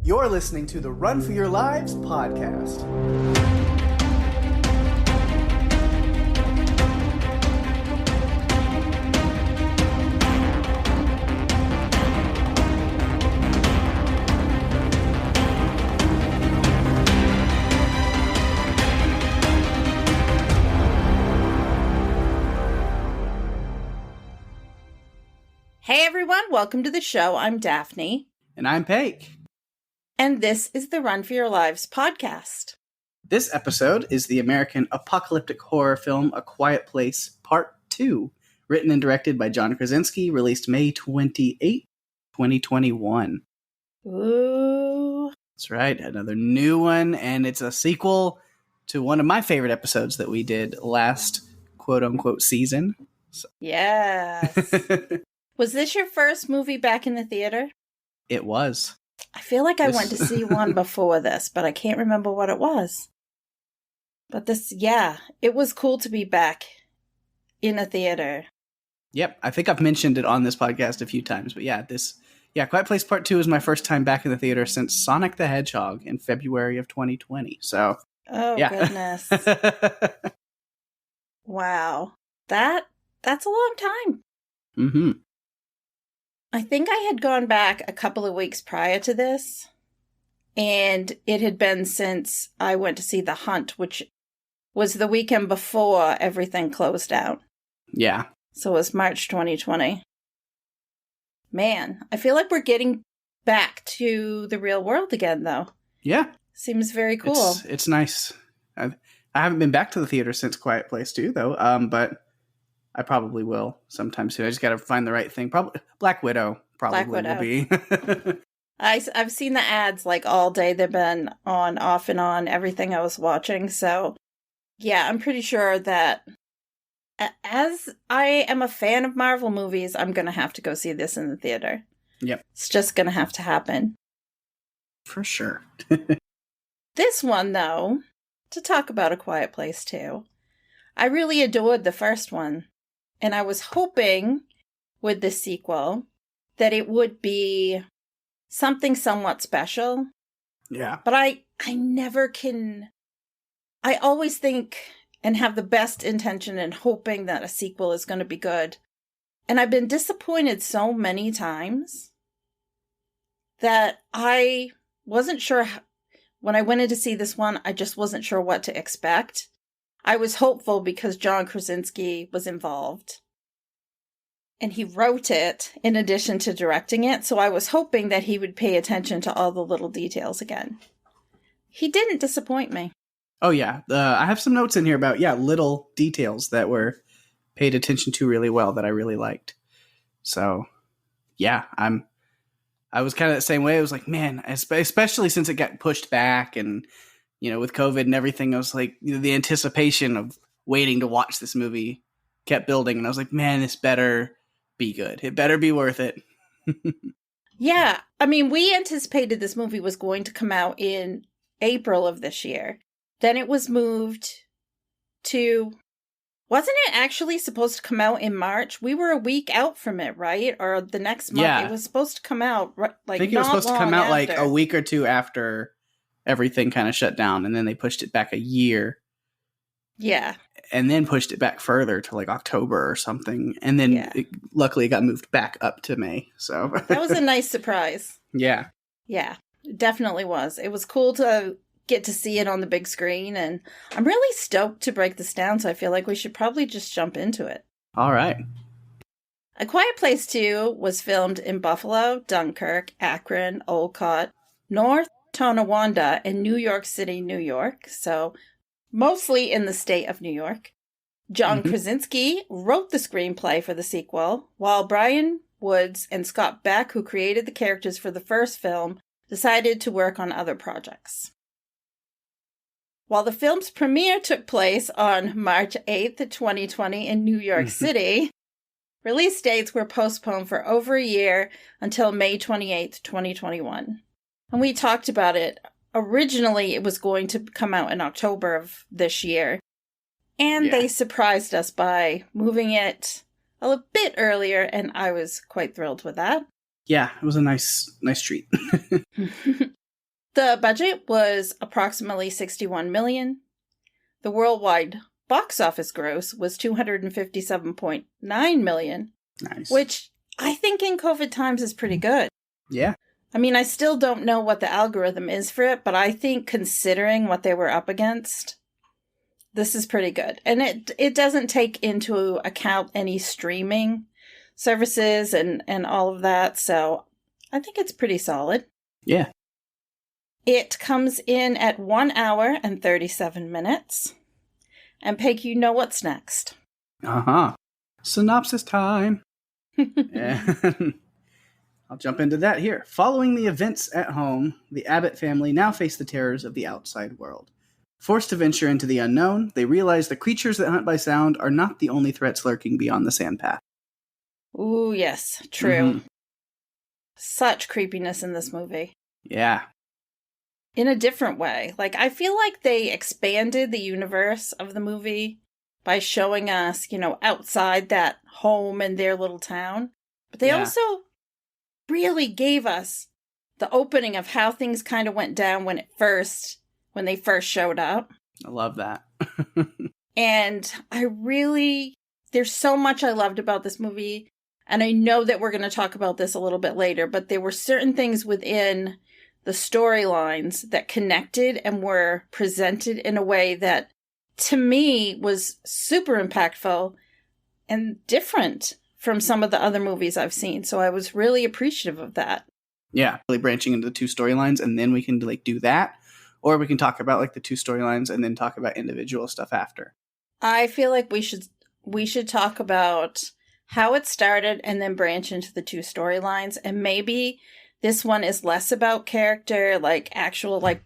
You're listening to the Run for Your Lives podcast. Hey everyone, welcome to the show. I'm Daphne. And I'm Pake. And this is the Run for Your Lives podcast. This episode is the American apocalyptic horror film A Quiet Place Part 2, written and directed by John Krasinski, released May 28, 2021. Ooh. That's right, another new one, and it's a sequel to one of my favorite episodes that we did last quote-unquote season. So. Yes. Was this your first movie back in the theater? It was. I feel like I went to see one before this, but I can't remember what it was. But it was cool to be back in a theater. Yep, I think I've mentioned it on this podcast a few times, but Quiet Place Part 2 is my first time back in the theater since Sonic the Hedgehog in February of 2020, so... Oh, yeah. Goodness. Wow. That's a long time. Mm-hmm. I think I had gone back a couple of weeks prior to this, and it had been since I went to see The Hunt, which was the weekend before everything closed down. Yeah. So it was March 2020. Man, I feel like we're getting back to the real world again, though. Yeah. Seems very cool. It's nice. I haven't been back to the theater since Quiet Place 2, though, but... I probably will sometime soon. I just got to find the right thing. Probably Black Widow will be. I've seen the ads like all day. They've been on, off and on, everything I was watching. So, yeah, I'm pretty sure that as I am a fan of Marvel movies, I'm going to have to go see this in the theater. Yep. It's just going to have to happen. For sure. This one, though, to talk about A Quiet Place 2, I really adored the first one. And I was hoping with the sequel that it would be something somewhat special. Yeah. But I never can... I always think and have the best intention in hoping that a sequel is going to be good. And I've been disappointed so many times that I wasn't sure... When I went in to see this one, I just wasn't sure what to expect. I was hopeful because John Krasinski was involved. And he wrote it in addition to directing it, so I was hoping that he would pay attention to all the little details again. He didn't disappoint me. Oh, yeah. I have some notes in here about, little details that were paid attention to really well that I really liked. So, yeah, I was kind of the same way. I was like, man, especially since it got pushed back and... with COVID and everything, I was like, the anticipation of waiting to watch this movie kept building. And I was like, man, this better be good. It better be worth it. Yeah. I mean, we anticipated this movie was going to come out in April of this year. Then it was moved to... Wasn't it actually supposed to come out in March? We were a week out from it, right? Or the next month. Yeah. It was supposed to come out I think it was supposed to come out like a week or two after... everything kind of shut down, and then they pushed it back a year. Yeah. And then pushed it back further to like October or something. And then luckily it got moved back up to May. So that was a nice surprise. Yeah. Yeah, it definitely was. It was cool to get to see it on the big screen, and I'm really stoked to break this down, so I feel like we should probably just jump into it. All right. A Quiet Place 2 was filmed in Buffalo, Dunkirk, Akron, Olcott, North Tonawanda, and New York City, New York, so mostly in the state of New York. John Krasinski wrote the screenplay for the sequel, while Brian Woods and Scott Beck, who created the characters for the first film, decided to work on other projects. While the film's premiere took place on March 8th, 2020 in New York City, release dates were postponed for over a year until May 28th, 2021. And we talked about it. Originally, it was going to come out in October of this year. And they surprised us by moving it a bit earlier, and I was quite thrilled with that. Yeah, it was a nice treat. The budget was approximately $61 million. The worldwide box office gross was $257.9 million. Nice. Which I think in COVID times is pretty good. Yeah. I mean, I still don't know what the algorithm is for it, but I think considering what they were up against, this is pretty good. And it doesn't take into account any streaming services and all of that. So I think it's pretty solid. Yeah. It comes in at 1 hour and 37 minutes. And Peg, you know what's next. Uh-huh. Synopsis time. And I'll jump into that here. Following the events at home, the Abbott family now face the terrors of the outside world. Forced to venture into the unknown, they realize the creatures that hunt by sound are not the only threats lurking beyond the sandpath. Ooh, yes, true. Mm-hmm. Such creepiness in this movie. Yeah. In a different way. Like, I feel like they expanded the universe of the movie by showing us, outside that home in their little town. But they also really gave us the opening of how things kind of went down when they first showed up. I love that. And there's so much I loved about this movie. And I know that we're going to talk about this a little bit later, but there were certain things within the storylines that connected and were presented in a way that, to me, was super impactful and different from some of the other movies I've seen. So I was really appreciative of that. Yeah, really branching into the two storylines, and then we can do that. Or we can talk about the two storylines and then talk about individual stuff after. I feel like we should talk about how it started and then branch into the two storylines. And maybe this one is less about character,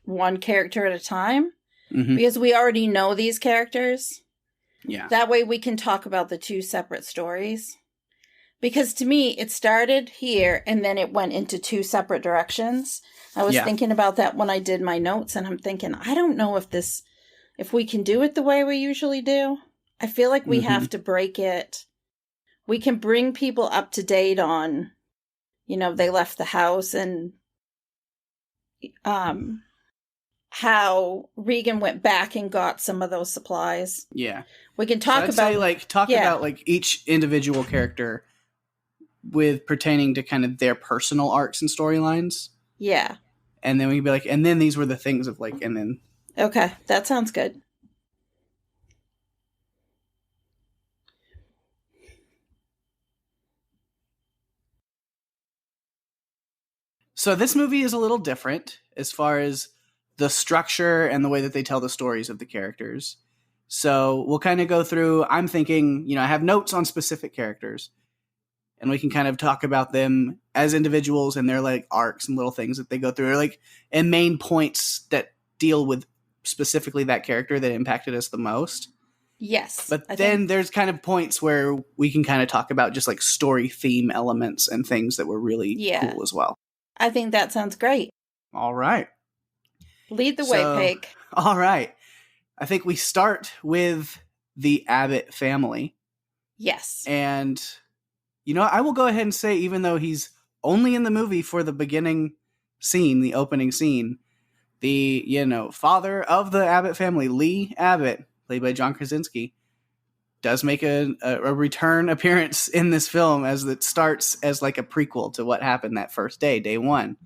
one character at a time. Mm-hmm. Because we already know these characters. Yeah. That way we can talk about the two separate stories. Because to me, it started here and then it went into two separate directions. I was thinking about that when I did my notes, and I'm thinking, I don't know if we can do it the way we usually do. I feel like we have to break it. We can bring people up to date on, they left the house and how Regan went back and got some of those supplies. Yeah. We can talk about about each individual character with pertaining to kind of their personal arcs and storylines. Yeah. And then we can be and then these were the things of and then. Okay, that sounds good. So this movie is a little different as far as the structure and the way that they tell the stories of the characters. So we'll kind of go through, I'm thinking, I have notes on specific characters, and we can kind of talk about them as individuals and their arcs and little things that they go through, or and main points that deal with specifically that character that impacted us the most. Yes. But then there's kind of points where we can kind of talk about just story theme elements and things that were really cool as well. I think that sounds great. All right. Lead the way, Pake. All right. I think we start with the Abbott family. Yes. And, I will go ahead and say, even though he's only in the movie for the beginning scene, the opening scene, the, father of the Abbott family, Lee Abbott, played by John Krasinski, does make a return appearance in this film as it starts as a prequel to what happened that first day one.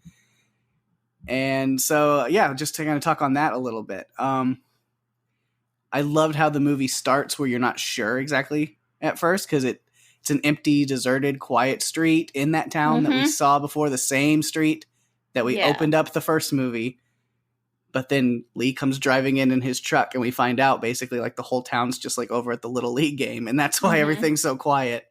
And so, just to kind of talk on that a little bit. I loved how the movie starts where you're not sure exactly at first, because it's an empty, deserted, quiet street in that town that we saw before, the same street that we opened up the first movie. But then Lee comes driving in his truck, and we find out basically the whole town's just over at the Little League game, and that's why everything's so quiet.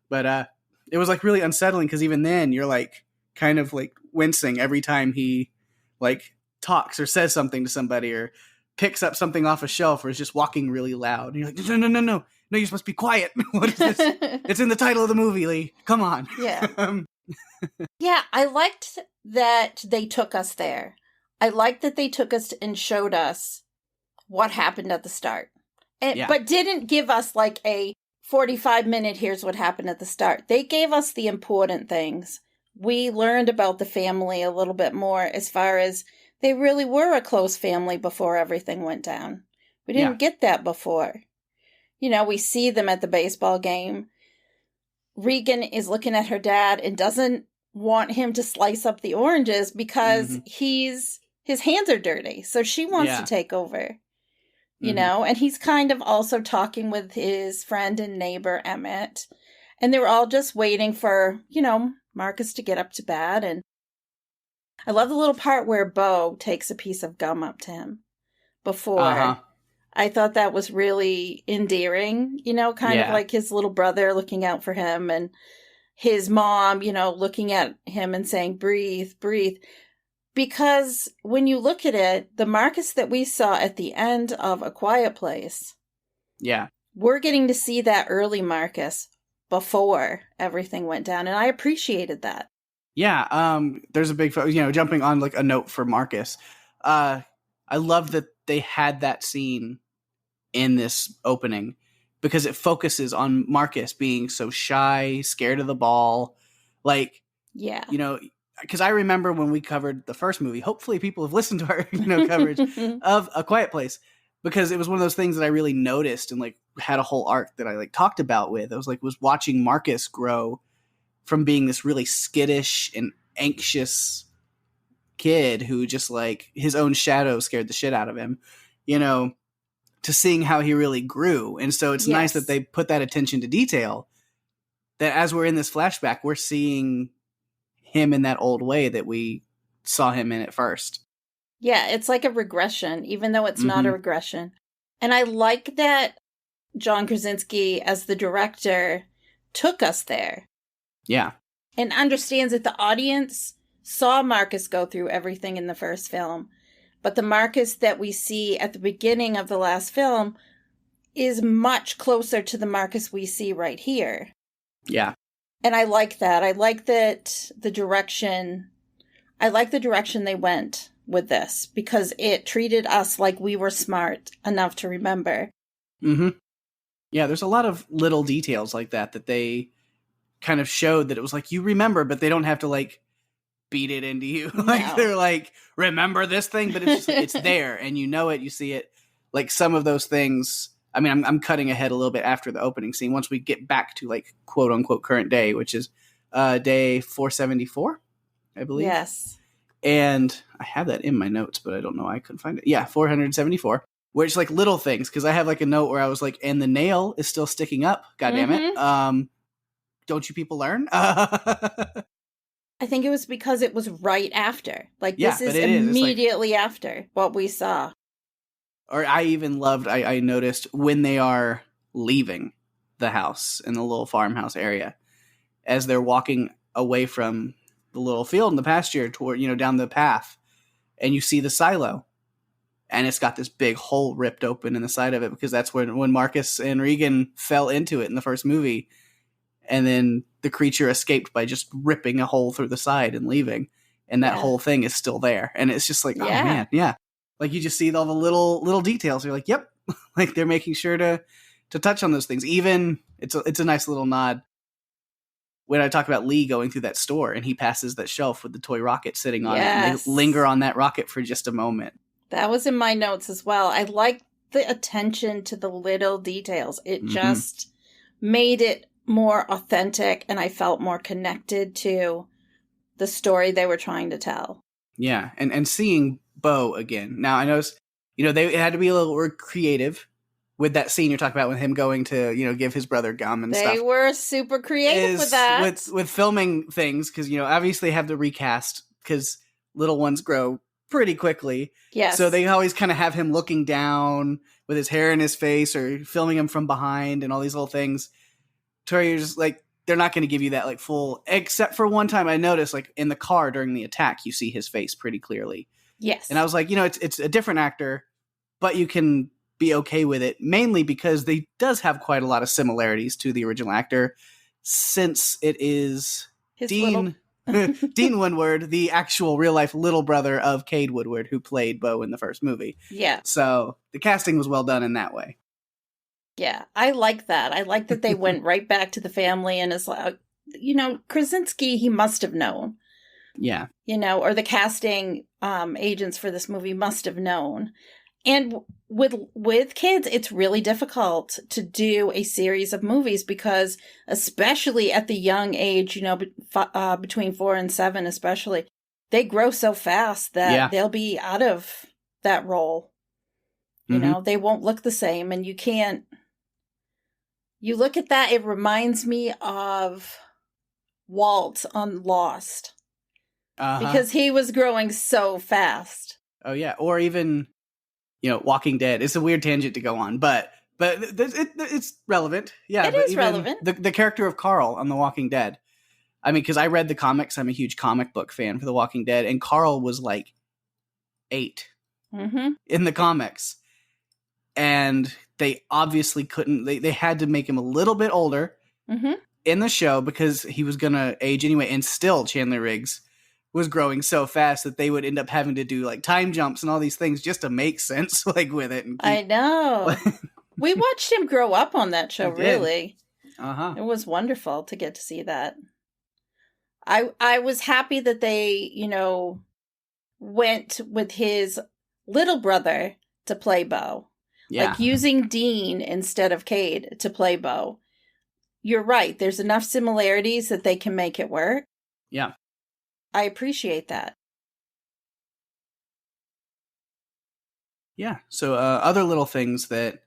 But it was really unsettling, because even then you're kind of wincing every time he talks or says something to somebody or picks up something off a shelf or is just walking really loud. And you're no, you're supposed to be quiet. What is this? It's in the title of the movie, Lee. Come on. Yeah. Yeah, I liked that they took us there. I liked that they took us and showed us what happened at the start. But didn't give us a 45-minute, here's what happened at the start. They gave us the important things. We learned about the family a little bit more as far as they really were a close family before everything went down. We didn't get that before. We see them at the baseball game. Regan is looking at her dad and doesn't want him to slice up the oranges because his hands are dirty. So she wants to take over, and he's kind of also talking with his friend and neighbor, Emmett. And they were all just waiting for, Marcus to get up to bat. And I love the little part where Bo takes a piece of gum up to him before. I thought that was really endearing, kind of like his little brother looking out for him and his mom, looking at him and saying, breathe, breathe. Because when you look at it, the Marcus that we saw at the end of A Quiet Place, we're getting to see that early Marcus before everything went down. And I appreciated that. Yeah. There's a big, jumping on like a note for Marcus. I love that they had that scene in this opening because it focuses on Marcus being so shy, scared of the ball. Like, because I remember when we covered the first movie, hopefully people have listened to our coverage of A Quiet Place, because it was one of those things that I really noticed and like had a whole arc that I like talked about with. I was watching Marcus grow from being this really skittish and anxious kid who just like his own shadow scared the shit out of him, to seeing how he really grew. And so it's nice that they put that attention to detail, that as we're in this flashback, we're seeing him in that old way that we saw him in at first. Yeah, it's like a regression, even though it's not a regression. And I like that John Krasinski, as the director, took us there. Yeah. And understands that the audience saw Marcus go through everything in the first film. But the Marcus that we see at the beginning of the last film is much closer to the Marcus we see right here. Yeah. And I like that. I like the direction they went with this, because it treated us like we were smart enough to remember. Yeah, there's a lot of little details like that they kind of showed that it was like, you remember, but they don't have to like beat it into you. Like they're like, remember this thing, but it's just, it's there and you see it. Like some of those things, I mean, I'm cutting ahead a little bit after the opening scene. Once we get back to like quote unquote current day, which is day 474, I believe. Yes. And I have that in my notes, but I don't know why I couldn't find it. Yeah, 474. Where it's like little things, because I have like a note where I was like, and the nail is still sticking up. God damn it. Don't you people learn? I think it was because it was right after. Like, this is immediately after what we saw. Or I even loved, I noticed when they are leaving the house in the little farmhouse area, as they're walking away from the little field in the pasture toward, down the path, and you see the silo. And it's got this big hole ripped open in the side of it, because that's when Marcus and Regan fell into it in the first movie. And then the creature escaped by just ripping a hole through the side and leaving. And that whole thing is still there. And it's just like, oh man, yeah. Like you just see all the little details. You're like, yep. Like they're making sure to touch on those things. Even it's a nice little nod when I talk about Lee going through that store and he passes that shelf with the toy rocket sitting on it. And they linger on that rocket for just a moment. That was in my notes as well. I like the attention to the little details. It just made it more authentic, and I felt more connected to the story they were trying to tell. Yeah, and seeing Bo again. Now, I noticed, they had to be a little more creative with that scene you're talking about with him going to, give his brother gum and stuff. They were super creative with that. With filming things, because, obviously they have to recast, because little ones grow pretty quickly. Yes. So they always kind of have him looking down with his hair in his face, or filming him from behind and all these little things. To where you're just like, they're not going to give you that like full, except for one time I noticed like in the car during the attack, you see his face pretty clearly. Yes. And I was like, it's a different actor, but you can be okay with it, mainly because they does have quite a lot of similarities to the original actor, since it is Dean Woodward, the actual real life little brother of Cade Woodward, who played Bo in the first movie. Yeah. So the casting was well done in that way. Yeah, I like that. I like that they went right back to the family, and it's like, Krasinski, he must have known Yeah. Or the casting agents for this movie must have known. And with kids, it's really difficult to do a series of movies because, especially at the young age, between 4 and 7, especially, they grow so fast that they'll be out of that role. They won't look the same, and you can't. You look at that; it reminds me of Walt on Lost, because he was growing so fast. Oh yeah, or even. Walking Dead. It's a weird tangent to go on, but it's relevant. Yeah, it is relevant. The character of Carl on The Walking Dead. I mean, because I read the comics. I'm a huge comic book fan for The Walking Dead, and Carl was like 8 in the comics, and they obviously couldn't. They had to make him a little bit older in the show because he was gonna age anyway, and still Chandler Riggs was growing so fast that they would end up having to do like time jumps and all these things just to make sense with it. I know. We watched him grow up on that show, really. It was wonderful to get to see that. I was happy that they, went with his little brother to play Bo. Yeah. Like using Dean instead of Cade to play Bo. You're right. There's enough similarities that they can make it work. Yeah. I appreciate that. Yeah. So other little things that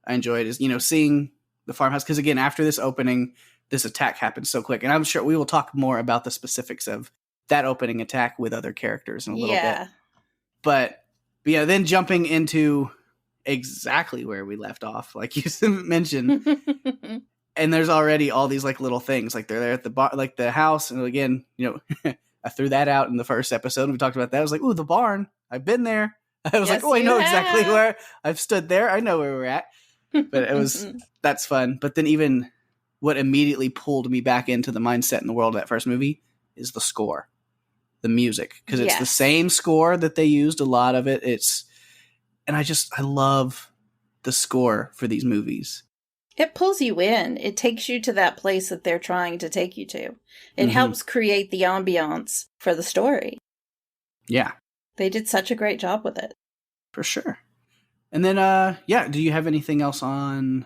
I enjoyed is, seeing the farmhouse. Because again, after this opening, this attack happens so quick. And I'm sure we will talk more about the specifics of that opening attack with other characters in a little bit. But then jumping into exactly where we left off, like you mentioned. And there's already all these like little things. Like they're there at the bar, like the house. And again, I threw that out in the first episode. We talked about that. I was like, ooh, the barn. I've been there. I was like, oh, I know exactly where I've stood there. I know where we're at. But that's fun. But then even what immediately pulled me back into the mindset in the world of that first movie is the score, the music. Because it's the same score that they used, a lot of it. And I love the score for these movies. It pulls you in. It takes you to that place that they're trying to take you to. It helps create the ambiance for the story. Yeah. They did such a great job with it. For sure. And then, do you have anything else on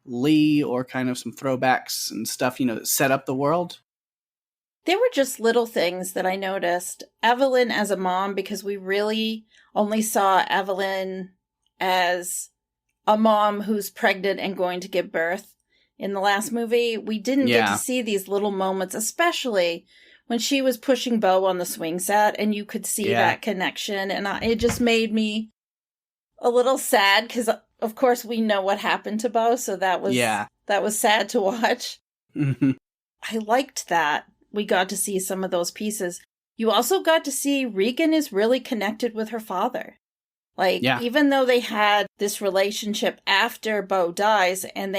Lee or kind of some throwbacks and stuff, that set up the world? There were just little things that I noticed. Evelyn as a mom, because we really only saw Evelyn as a mom who's pregnant and going to give birth in the last movie. We didn't get to see these little moments, especially when she was pushing Bo on the swing set and you could see that connection. And it just made me a little sad because, of course, we know what happened to Bo. So that was sad to watch. I liked that. We got to see some of those pieces. You also got to see Regan is really connected with her father. Like, even though they had this relationship after Bo dies and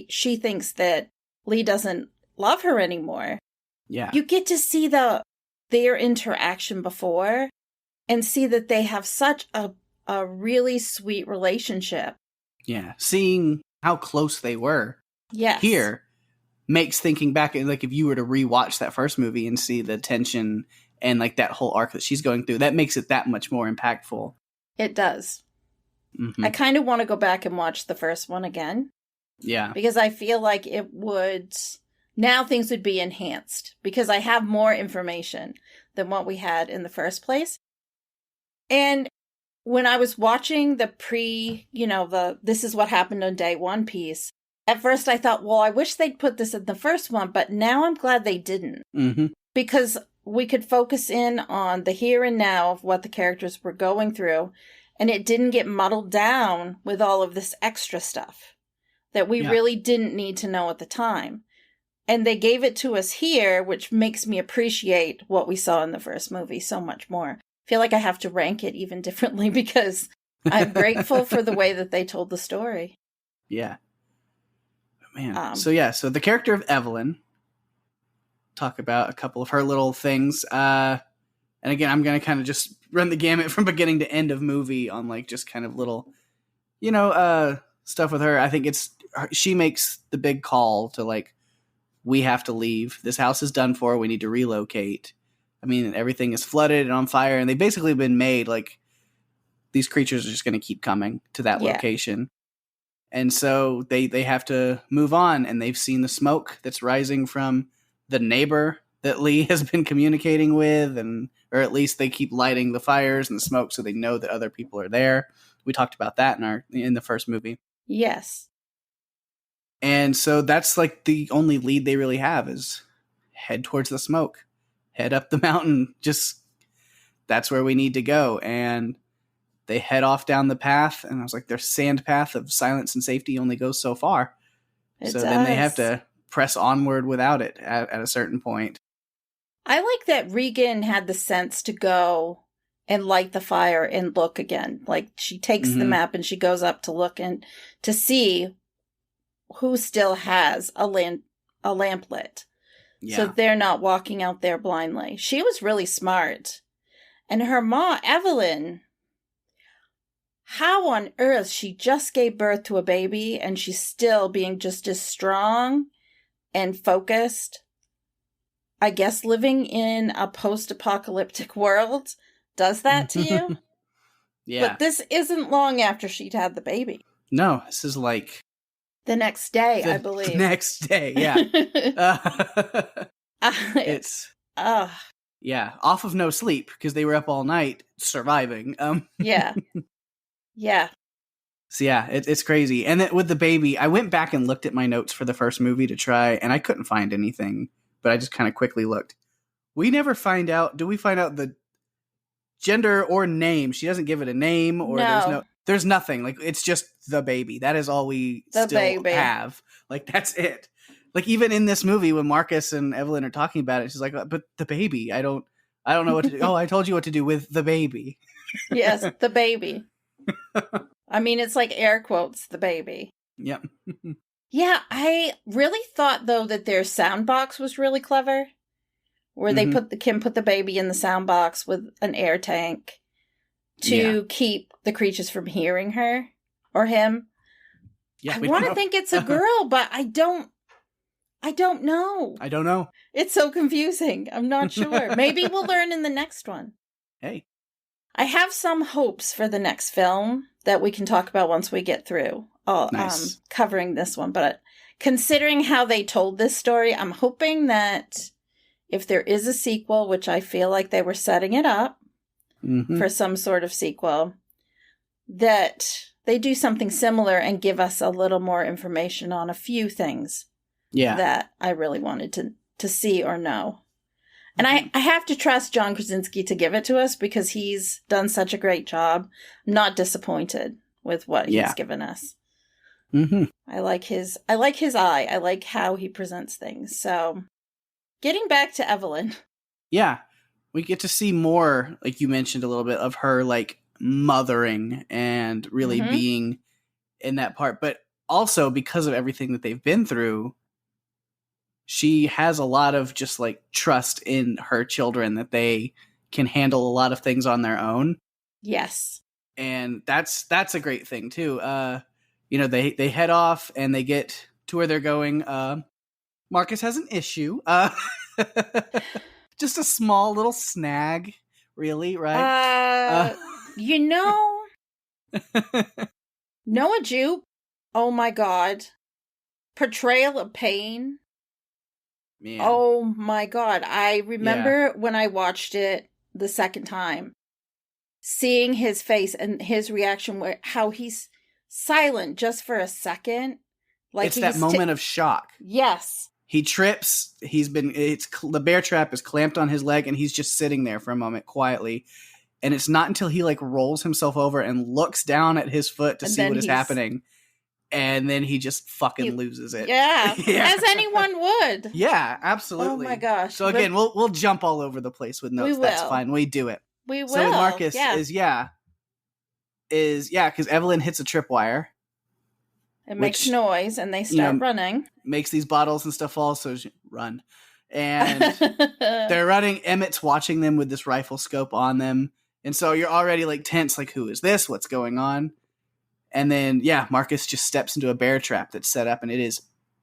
she thinks that Lee doesn't love her anymore. Yeah. You get to see their interaction before and see that they have such a really sweet relationship. Yeah. Seeing how close they were here makes thinking back, like if you were to rewatch that first movie and see the tension and like that whole arc that she's going through, that makes it that much more impactful. It does. I kind of want to go back and watch the first one again. Yeah. Because I feel like now things would be enhanced because I have more information than what we had in the first place. And when I was watching the this is what happened on day one piece, at first I thought, well, I wish they'd put this in the first one, but now I'm glad they didn't. Because we could focus in on the here and now of what the characters were going through, and it didn't get muddled down with all of this extra stuff that we really didn't need to know at the time. And they gave it to us here, which makes me appreciate what we saw in the first movie so much more. I feel like I have to rank it even differently because I'm grateful for the way that they told the story. Yeah. Man. So the character of Evelyn, talk about a couple of her little things. And again, I'm going to kind of just run the gamut from beginning to end of movie on like just kind of little, stuff with her. I think she makes the big call to like we have to leave. This house is done for. We need to relocate. I mean, everything is flooded and on fire, and they've basically been made like these creatures are just going to keep coming to that location. And so they have to move on, and they've seen the smoke that's rising from the neighbor that Lee has been communicating with, or at least they keep lighting the fires and the smoke so they know that other people are there. We talked about that in the first movie. Yes. And so that's like the only lead they really have is head towards the smoke, head up the mountain. Just that's where we need to go. And they head off down the path. And I was like, their sand path of silence and safety only goes so far. Then they have to press onward without it at a certain point. I like that Regan had the sense to go and light the fire and look again. Like she takes the map and she goes up to look and to see who still has a lamp lit. Yeah. So they're not walking out there blindly. She was really smart. And her mom, Evelyn, how on earth she just gave birth to a baby and she's still being just as strong and focused. I guess living in a post-apocalyptic world does that to you. Yeah. But this isn't long after she'd had the baby. No, this is like the next day, I believe. The next day, yeah. It's yeah, off of no sleep because they were up all night surviving. Yeah. So yeah, it's crazy. And then with the baby, I went back and looked at my notes for the first movie to try, and I couldn't find anything. But I just kind of quickly looked. We never find out. Do we find out the gender or name? She doesn't give it a name, or there's nothing. Like it's just the baby. That is all we have. Like that's it. Like even in this movie, when Marcus and Evelyn are talking about it, she's like, "But the baby, I don't know what to do." Oh, I told you what to do with the baby. Yes, the baby. I mean, it's like air quotes, the baby. Yep. Yeah, I really thought though that their sound box was really clever, where they put the baby in the sound box with an air tank to keep the creatures from hearing her or him. Yeah, I want to think it's a girl, but I don't know. I don't know. It's so confusing. I'm not sure. Maybe we'll learn in the next one. Hey. I have some hopes for the next film that we can talk about once we get through covering this one. But considering how they told this story, I'm hoping that if there is a sequel, which I feel like they were setting it up for some sort of sequel, that they do something similar and give us a little more information on a few things that I really wanted to see or know. And I have to trust John Krasinski to give it to us because he's done such a great job. I'm not disappointed with what he's given us. Mm-hmm. I like his eye. I like how he presents things. So getting back to Evelyn. Yeah. We get to see more, like you mentioned a little bit, of her like mothering and really being in that part. But also because of everything that they've been through, she has a lot of just like trust in her children that they can handle a lot of things on their own. Yes. And that's a great thing too. They head off and they get to where they're going. Marcus has an issue. Just a small little snag, really, right? Noah Jupe, oh my God. Portrayal of pain. Man. Oh my God. I remember when I watched it the second time, seeing his face and his reaction, how he's silent just for a second. Like it's that moment of shock. Yes. He trips. The bear trap is clamped on his leg and he's just sitting there for a moment quietly. And it's not until he like rolls himself over and looks down at his foot to see what is happening. And then he just fucking loses it. Yeah, as anyone would. Yeah, absolutely. Oh my gosh. So again, we'll jump all over the place with notes. That's fine. We do it. We will. So with Marcus because Evelyn hits a tripwire. It makes noise and they start running. Makes these bottles and stuff fall, so run. And they're running. Emmett's watching them with this rifle scope on them. And so you're already like tense, like, who is this? What's going on? And then, Marcus just steps into a bear trap that's set up, and it is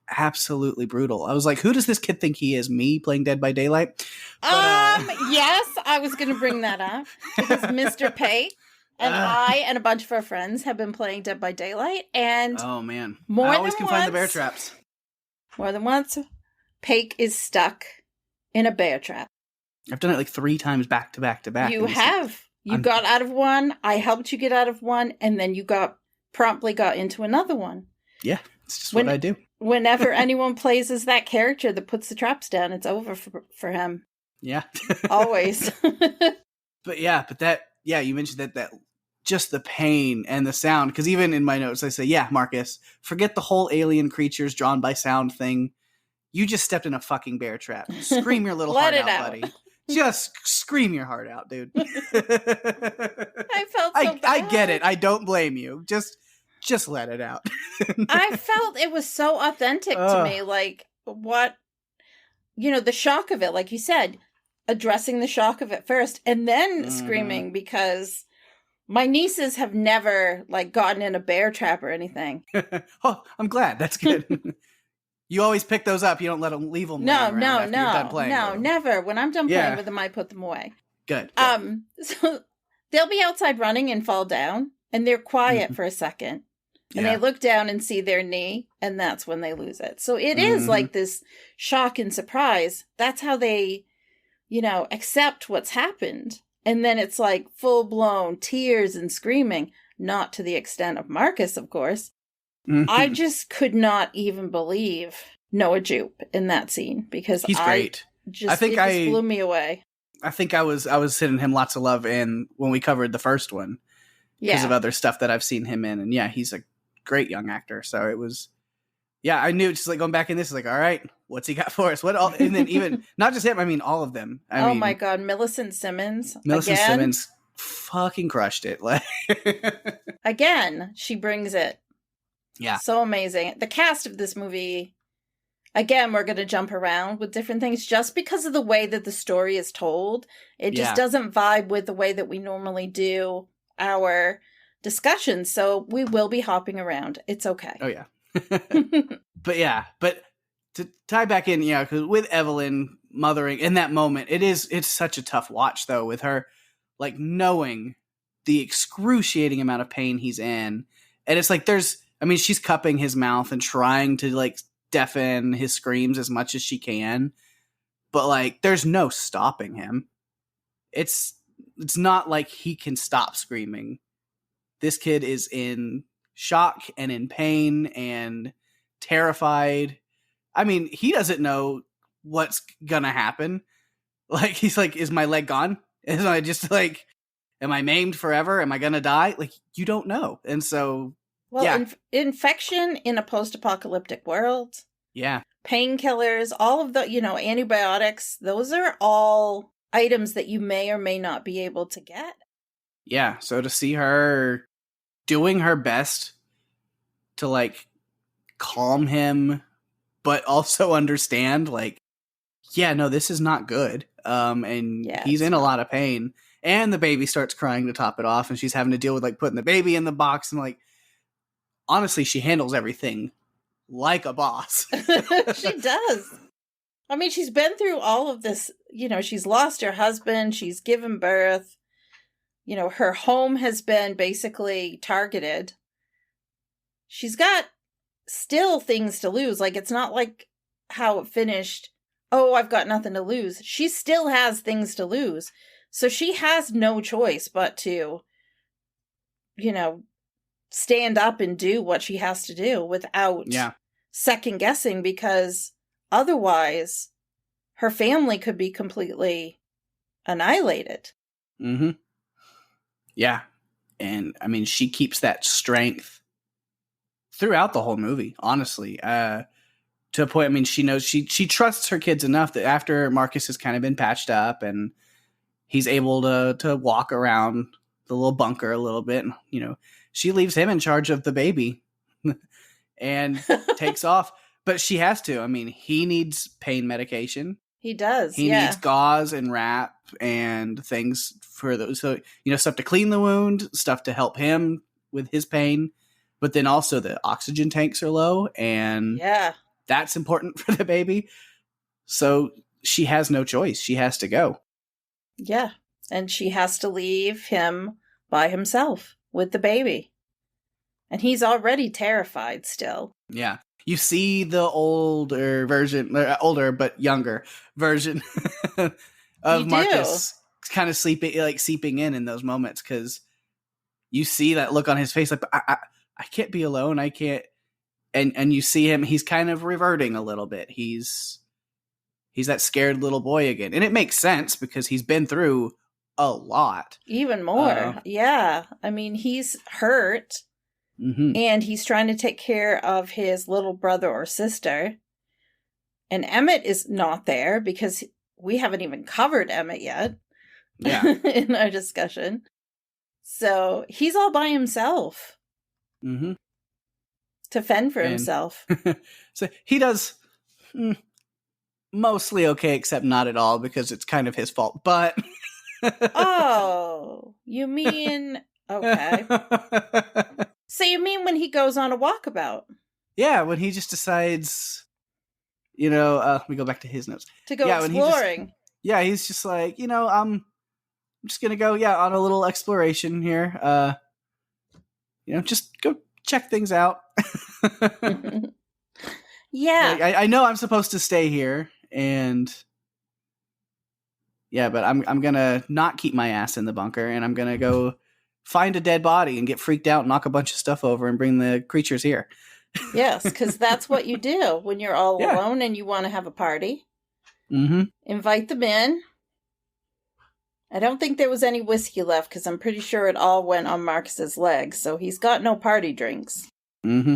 absolutely brutal. I was like, who does this kid think he is? Me playing Dead by Daylight? Yes, I was going to bring that up because Mr. Pate and I and a bunch of our friends have been playing Dead by Daylight, and oh man, more I always than can once, find the bear traps. More than once, Pake is stuck in a bear trap. I've done it like 3 times back to back to back. You have. You got out of one. I helped you get out of one, and then you promptly got into another one. Yeah, it's just what I do. Whenever anyone plays as that character that puts the traps down, it's over for him. Yeah. Always. But you mentioned that just the pain and the sound, because even in my notes I say, yeah, Marcus, forget the whole alien creatures drawn by sound thing. You just stepped in a fucking bear trap. Scream your little heart out, buddy. Just scream your heart out, dude. I felt so bad. I get it. I don't blame you. Just let it out. I felt it was so authentic to me. Like, what, the shock of it, like you said, addressing the shock of it first and then screaming, because my nieces have never, like, gotten in a bear trap or anything. Oh, I'm glad. That's good. You always pick those up. You don't let them leave them. No, never. When I'm done playing with them, I put them away. Good. So they'll be outside running and fall down, and they're quiet for a second, and they look down and see their knee, and that's when they lose it. So it is like this shock and surprise. That's how they, accept what's happened. And then it's like full blown tears and screaming, not to the extent of Marcus, of course. I just could not even believe Noah Jupe in that scene, because he's great. It just blew me away. I think I was sending him lots of love when we covered the first one, because of other stuff that I've seen him in, and he's a great young actor. So it was, I knew, just like going back in this, like, all right, what's he got for us? And then even not just him, I mean all of them. I mean, my God, Millicent Simmons fucking crushed it. Like again, she brings it. Yeah. So amazing. The cast of this movie, again, we're going to jump around with different things just because of the way that the story is told. It just doesn't vibe with the way that we normally do our discussions. So we will be hopping around. It's okay. Oh, yeah. But to tie back in, because with Evelyn mothering in that moment, it's such a tough watch, though, with her, like, knowing the excruciating amount of pain he's in. And it's like she's cupping his mouth and trying to, like, deafen his screams as much as she can. But, like, there's no stopping him. It's not like he can stop screaming. This kid is in shock and in pain and terrified. I mean, he doesn't know what's gonna happen. Like, he's like, is my leg gone? Is I just, like, am I maimed forever? Am I gonna die? Like, you don't know. And so... Well, infection in a post-apocalyptic world. Yeah. Painkillers, all of the, antibiotics, those are all items that you may or may not be able to get. Yeah, so to see her doing her best to, like, calm him, but also understand, like, this is not good. And he's in a lot of pain. And the baby starts crying to top it off, and she's having to deal with, like, putting the baby in the box and, like, honestly, she handles everything like a boss. She does. I mean, she's been through all of this. She's lost her husband. She's given birth. Her home has been basically targeted. She's got still things to lose. Like, it's not like how it finished. Oh, I've got nothing to lose. She still has things to lose. So she has no choice but to, stand up and do what she has to do without second guessing, because otherwise her family could be completely annihilated. Mm-hmm. Yeah. And I mean, she keeps that strength throughout the whole movie, honestly, to a point. I mean, she knows she trusts her kids enough that after Marcus has kind of been patched up and he's able to walk around the little bunker a little bit, she leaves him in charge of the baby and takes off. But she has to. I mean, he needs pain medication. He does. He needs gauze and wrap and things for those. So, stuff to clean the wound, stuff to help him with his pain. But then also the oxygen tanks are low. And that's important for the baby. So she has no choice. She has to go. Yeah. And she has to leave him by himself with the baby. And he's already terrified still. Yeah. You see the older version, older but younger version of Marcus kind of seeping in those moments, because you see that look on his face, like, I can't be alone. I can't. And you see him, he's kind of reverting a little bit. He's that scared little boy again. And it makes sense because he's been through a lot. Even more. Yeah. I mean, he's hurt. Mm-hmm. And he's trying to take care of his little brother or sister. And Emmett is not there because we haven't even covered Emmett yet. Yeah. In our discussion. So he's all by himself. Mm-hmm. To fend for himself. So he does mostly okay, except not at all, because it's kind of his fault. But oh, you mean okay. So you mean when he goes on a walkabout? Yeah, when he just decides, let me go back to his notes. To go exploring. He's just like, I'm just going to go, on a little exploration here. Just go check things out. Yeah. Like, I know I'm supposed to stay here, and but I'm going to not keep my ass in the bunker, and I'm going to go find a dead body and get freaked out and knock a bunch of stuff over and bring the creatures here. Yes, because that's what you do when you're all alone and you want to have a party. Mm-hmm. Invite them in. I don't think there was any whiskey left because I'm pretty sure it all went on Marcus's legs, so he's got no party drinks. Mm-hmm.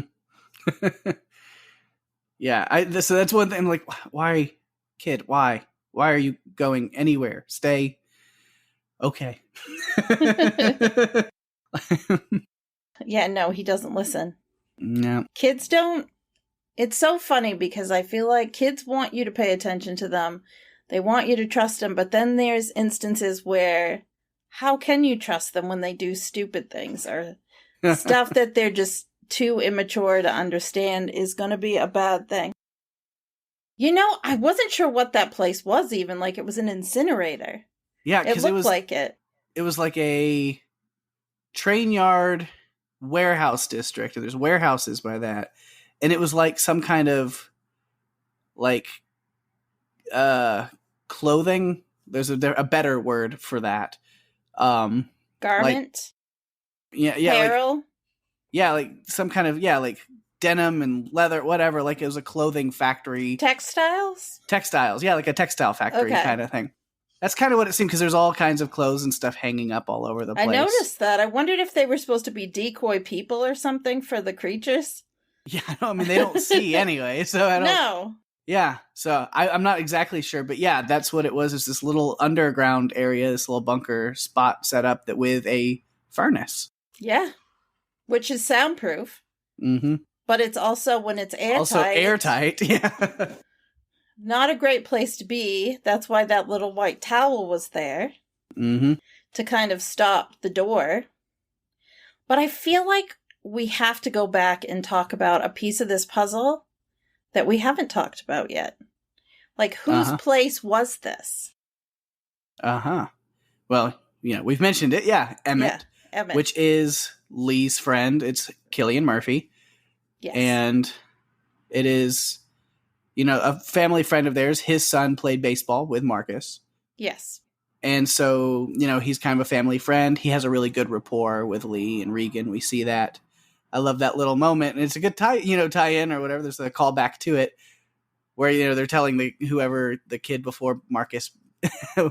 So that's one thing. I'm like, why, kid? Why are you going anywhere? Stay. Okay. Yeah, no, he doesn't listen. No. Kids don't. It's so funny because I feel like kids want you to pay attention to them. They want you to trust them, but then there's instances where how can you trust them when they do stupid things or stuff that they're just too immature to understand is going to be a bad thing. I wasn't sure what that place was even. Like, it was an incinerator. Yeah, because it looked like it. It was like a train yard warehouse district, and there's warehouses by that. And it was like some kind of clothing. There's a better word for that. Garment? Apparel? Like some kind of, like denim and leather, whatever. Like it was a clothing factory. Textiles, yeah, like a textile factory kind of thing. That's kind of what it seemed, because there's all kinds of clothes and stuff hanging up all over the place. I noticed that. I wondered if they were supposed to be decoy people or something for the creatures. Yeah, I mean, they don't see anyway, so I don't... No. Yeah, so I'm not exactly sure, but yeah, that's what it was. It's this little underground area, this little bunker spot set up with a furnace. Yeah, which is soundproof. Mm-hmm. But it's also, when it's airtight... Also airtight, yeah. Not a great place to be. That's why that little white towel was there. Mm-hmm. To kind of stop the door. But I feel like we have to go back and talk about a piece of this puzzle that we haven't talked about yet. Like, whose place was this? Well, we've mentioned it. Yeah, Emmett. Yeah, Emmett. Which is Lee's friend. It's Killian Murphy. Yes. And it is... a family friend of theirs. His son played baseball with Marcus. Yes. And so, he's kind of a family friend. He has a really good rapport with Lee and Regan. We see that. I love that little moment. And it's a good tie-in or whatever. There's a callback to it where, they're telling whoever the kid before Marcus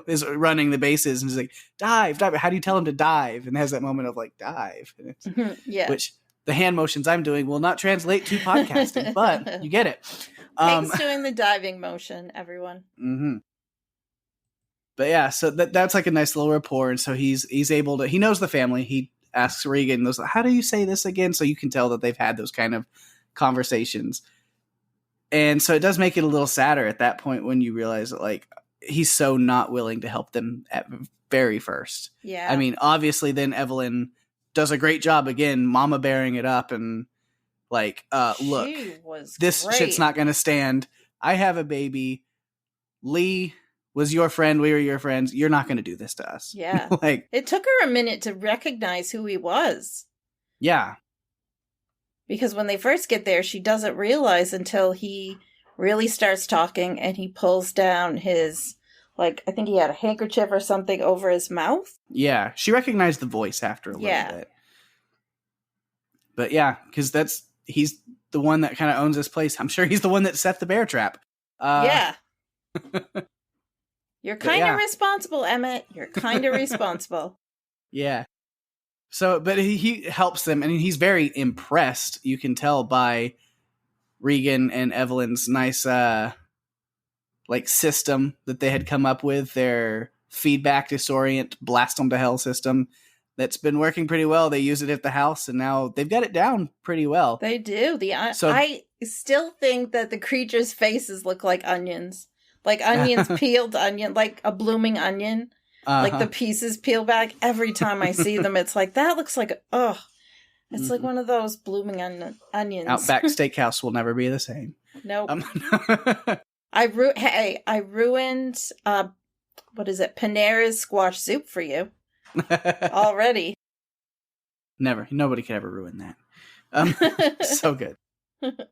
is running the bases, and he's like, dive. How do you tell him to dive? And has that moment of like, dive. And it's, yeah. Which the hand motions I'm doing will not translate to podcasting, but you get it. Pake's doing the diving motion, everyone. Mm-hmm. But yeah, so that's like a nice little rapport, and so he's able to. He knows the family. He asks Regan, "How do you say this again?" So you can tell that they've had those kind of conversations, and so it does make it a little sadder at that point when you realize that like he's so not willing to help them at very first. Yeah, I mean, obviously, then Evelyn does a great job again, mama bearing it up and Like, look, She was this great. shit's not going to stand. I have a baby. Lee was your friend. We were your friends. You're not going to do this to us. Yeah. Like, it took her a minute to recognize who he was. Yeah. Because when they first get there, she doesn't realize until he really starts talking and he pulls down his, like, I think he had a handkerchief or something over his mouth. Yeah. She recognized the voice after a little bit. But yeah, because he's the one that kind of owns this place. I'm sure he's the one that set the bear trap. Yeah. You're kind of responsible, Emmett. You're kind of responsible. Yeah. So, but he helps them, and he's very impressed. You can tell by Regan and Evelyn's nice, system that they had come up with, their feedback disorient, blast them to hell system that's been working pretty well. They use it at the house, and now they've got it down pretty well. They do. I still think that the creatures' faces look like onions. Like onions, peeled onion, like a blooming onion. Like the pieces peel back. Every time I see them, it's like, that looks like, it's like one of those blooming onions. Outback Steakhouse will never be the same. Nope. I ruined, what is it, Panera's squash soup for you already. Never. Nobody could ever ruin that. So good.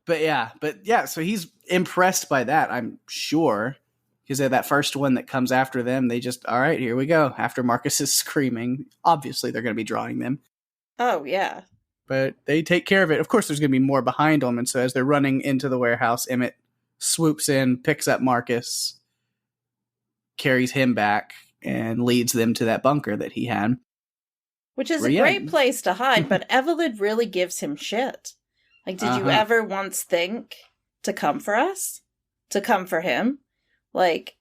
But yeah, so he's impressed by that, I'm sure. Because they're that first one that comes after them. They just, all right, here we go. After Marcus is screaming, obviously they're going to be drawing them. Oh, yeah. But they take care of it. Of course, there's going to be more behind them. And so as they're running into the warehouse, Emmett swoops in, picks up Marcus, carries him back, and leads them to that bunker that he had. Which is a great place to hide, but Evelyn really gives him shit. Like, did you ever once think to come for us? To come for him? Like,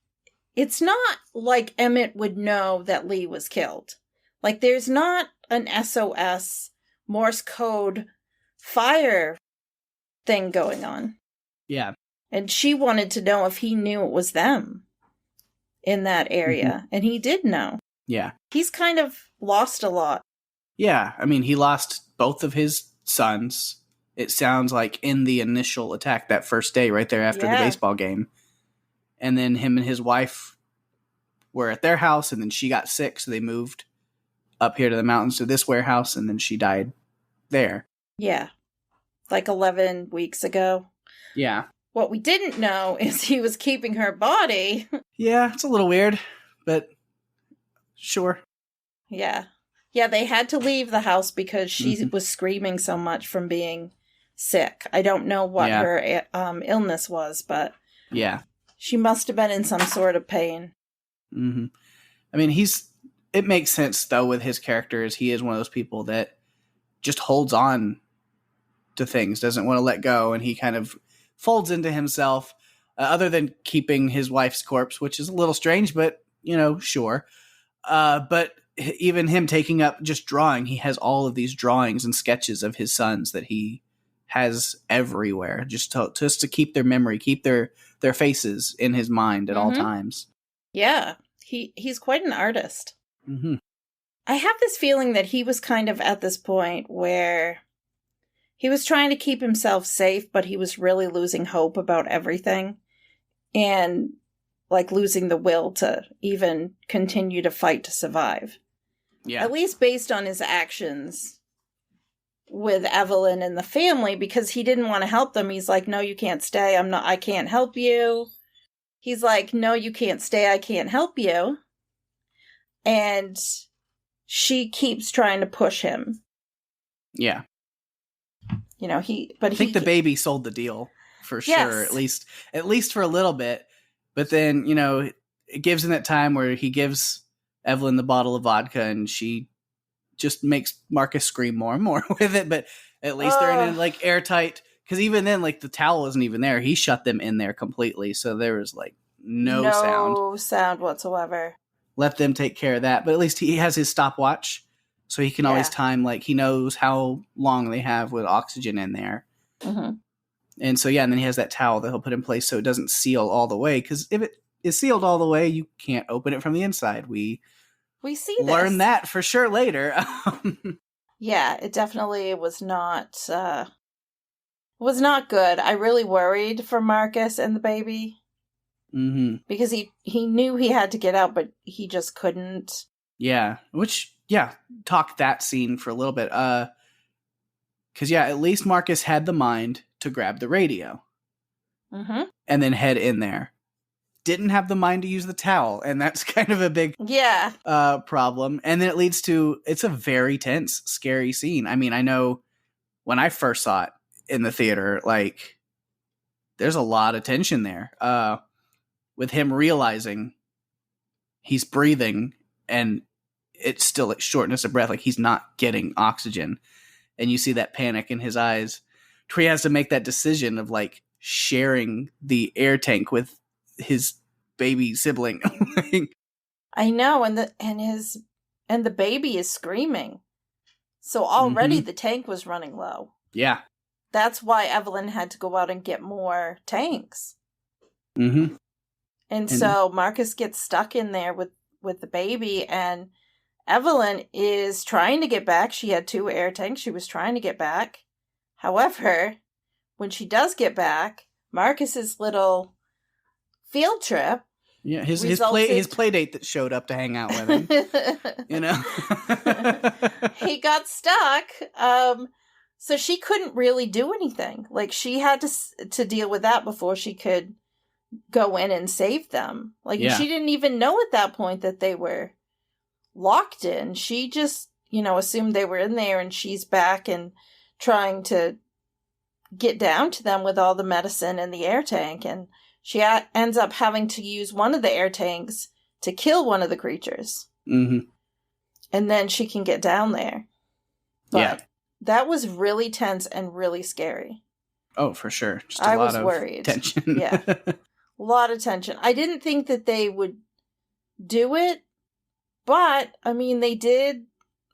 it's not like Emmett would know that Lee was killed. Like, there's not an SOS Morse code fire thing going on. Yeah. And she wanted to know if he knew it was them in that area. And he did know. Yeah. He's kind of lost a lot. Yeah. I mean, he lost both of his sons. It sounds like in the initial attack that first day right there after the baseball game. And then him and his wife were at their house, and then she got sick, so they moved up here to the mountains to this warehouse, and then she died there. Yeah. Like 11 weeks ago. Yeah. What we didn't know is he was keeping her body. Yeah, it's a little weird, but sure. Yeah. Yeah, they had to leave the house because she was screaming so much from being sick. I don't know what her illness was, but... Yeah. She must have been in some sort of pain. Mm-hmm. I mean, it makes sense, though, with his character, as he is one of those people that just holds on to things, doesn't want to let go, and he kind of folds into himself, other than keeping his wife's corpse, which is a little strange, but, sure. But even him taking up just drawing, he has all of these drawings and sketches of his sons that he has everywhere, just to keep their memory, keep their faces in his mind at all times. Yeah, he's quite an artist. Mm-hmm. I have this feeling that he was kind of at this point where he was trying to keep himself safe, but he was really losing hope about everything. And, like, losing the will to even continue to fight to survive. Yeah. At least based on his actions with Evelyn and the family, because he didn't want to help them. He's like, no, you can't stay. I can't help you. He's like, no, you can't stay. I can't help you. And she keeps trying to push him. Yeah. I think the baby sold the deal for sure, at least for a little bit. But then, it gives him that time where he gives Evelyn the bottle of vodka, and she just makes Marcus scream more and more with it. But at least they're in a airtight, because even then, the towel isn't even there. He shut them in there completely, so there was no sound whatsoever. Let them take care of that. But at least he has his stopwatch, so he can always time, he knows how long they have with oxygen in there. Mm-hmm. And so, and then he has that towel that he'll put in place so it doesn't seal all the way, because if it is sealed all the way, you can't open it from the inside. We learn that for sure later. Yeah, it definitely was not was not good. I really worried for Marcus and the baby. Mm-hmm. Because he knew he had to get out, but he just couldn't. Yeah. Talk that scene for a little bit. Because, at least Marcus had the mind to grab the radio. Mm-hmm. And then head in there. Didn't have the mind to use the towel, and that's kind of a big problem. And then it leads to, it's a very tense, scary scene. I mean, I know when I first saw it in the theater, like, there's a lot of tension there. With him realizing he's breathing and it's still like shortness of breath, like he's not getting oxygen. And you see that panic in his eyes, where he has to make that decision of like sharing the air tank with his baby sibling. I know, and the baby is screaming. So already the tank was running low. Yeah. That's why Evelyn had to go out and get more tanks. Mm-hmm. And so Marcus gets stuck in there with the baby, and Evelyn is trying to get back. She had 2 air tanks. She was trying to get back. However, when she does get back, Marcus's little field trip. Yeah, his play date that showed up to hang out with him. He got stuck. So she couldn't really do anything. Like, she had to deal with that before she could go in and save them. Like, she didn't even know at that point that they were locked in. She just, assumed they were in there, and she's back and trying to get down to them with all the medicine and the air tank, and she ends up having to use one of the air tanks to kill one of the creatures. Mm-hmm. And then she can get down there. But that was really tense and really scary. Oh, for sure. Just I was worried. Tension. Yeah. A lot of tension. I didn't think that they would do it, but, I mean, they did.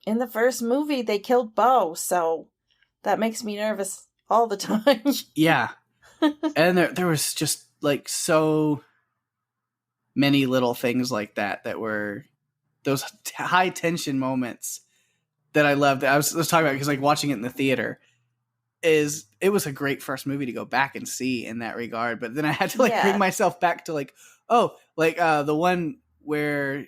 In the first movie, they killed Bo, so that makes me nervous all the time. Yeah. And there was just, like, so many little things like that were those high tension moments that I loved. I was talking about, because, like, watching it in the theater, it was a great first movie to go back and see in that regard. But then I had to bring myself back to the one where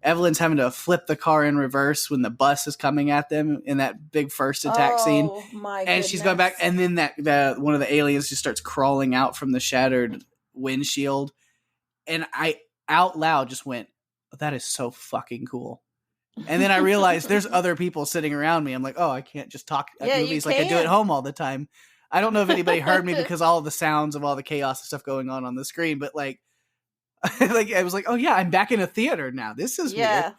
Evelyn's having to flip the car in reverse when the bus is coming at them in that big first attack scene. My goodness. She's going back, and then that one of the aliens just starts crawling out from the shattered windshield. And I out loud just went, that is so fucking cool. And then I realized there's other people sitting around me. I'm like, oh, I can't just talk at movies like I do at home all the time. I don't know if anybody heard me because all of the sounds of all the chaos and stuff going on the screen, but like I was like, oh yeah, I'm back in a theater now. This is weird.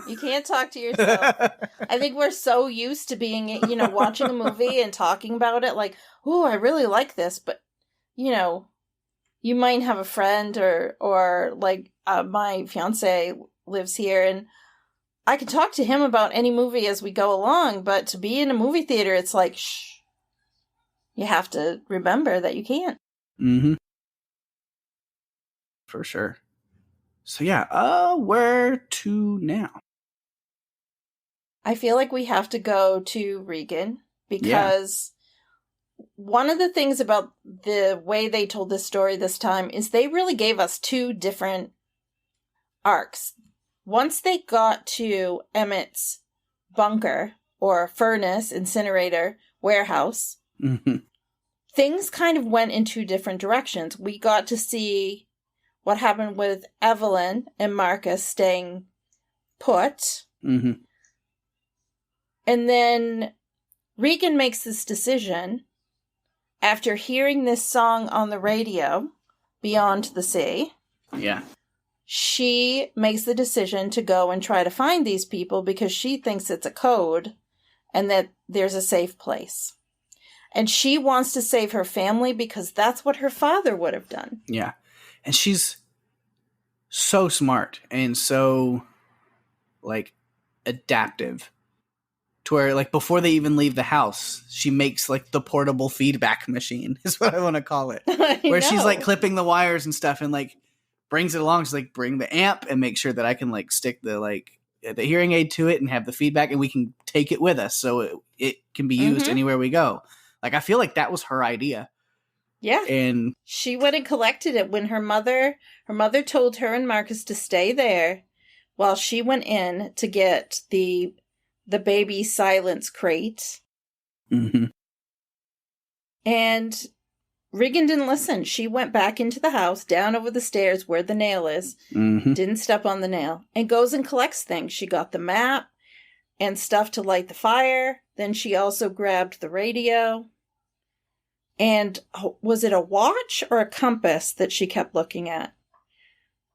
You can't talk to yourself. I think we're so used to being, watching a movie and talking about it like, oh, I really like this. But, you might have a friend or like my fiance lives here, and I can talk to him about any movie as we go along, but to be in a movie theater, it's like, shh. You have to remember that you can't. Mm-hmm. For sure. So yeah, where to now? I feel like we have to go to Regan, because one of the things about the way they told this story this time is they really gave us 2 different arcs. Once they got to Emmett's bunker, or furnace, incinerator, warehouse, things kind of went in 2 different directions. We got to see what happened with Evelyn and Marcus staying put. Mm-hmm. And then Regan makes this decision after hearing this song on the radio, Beyond the Sea. Yeah. She makes the decision to go and try to find these people because she thinks it's a code and that there's a safe place. And she wants to save her family because that's what her father would have done. Yeah. And she's so smart and so, like, adaptive. To where, like, before they even leave the house, she makes, like, the portable feedback machine, is what I want to call it. Where she's, like, clipping the wires and stuff and, like, brings it along. She's like, bring the amp and make sure that I can, like, stick the hearing aid to it and have the feedback, and we can take it with us so it can be used anywhere we go. Like, I feel like that was her idea. Yeah. And she went and collected it when her mother told her and Marcus to stay there while she went in to get the baby silence crate. mm-hmm. And Regan didn't listen. She went back into the house, down over the stairs where the nail is, Mm-hmm. didn't step on the nail, and goes and collects things. She got the map and stuff to light the fire. Then she also grabbed the radio. And was it a watch or a compass that she kept looking at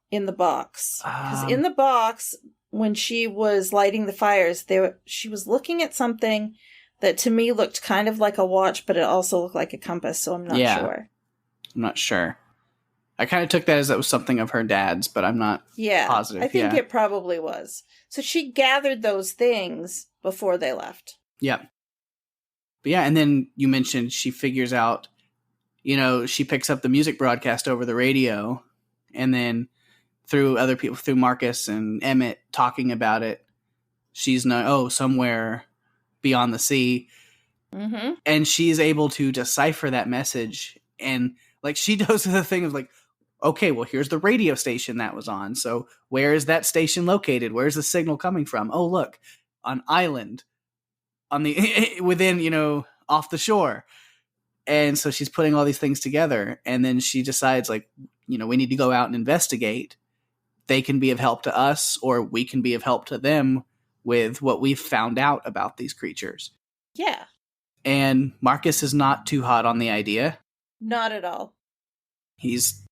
in the box? Because in the box, when she was lighting the fires, she was looking at something that to me looked kind of like a watch, but it also looked like a compass, so I'm not sure. I'm not sure. I kind of took that as it was something of her dad's, but I'm not positive. I think it probably was. So she gathered those things before they left. Yeah. But yeah, and then you mentioned she figures out, she picks up the music broadcast over the radio, and then through other people, through Marcus and Emmett talking about it, she's somewhere beyond the sea. Mm-hmm. And she's able to decipher that message. And like, she does the thing of like, okay, well, here's the radio station that was on. So where is that station located? Where's the signal coming from? Oh, look, an island on the within, off the shore. And so she's putting all these things together. And then she decides like, we need to go out and investigate. They can be of help to us, or we can be of help to them with what we've found out about these creatures. Yeah. And Marcus is not too hot on the idea. Not at all. He's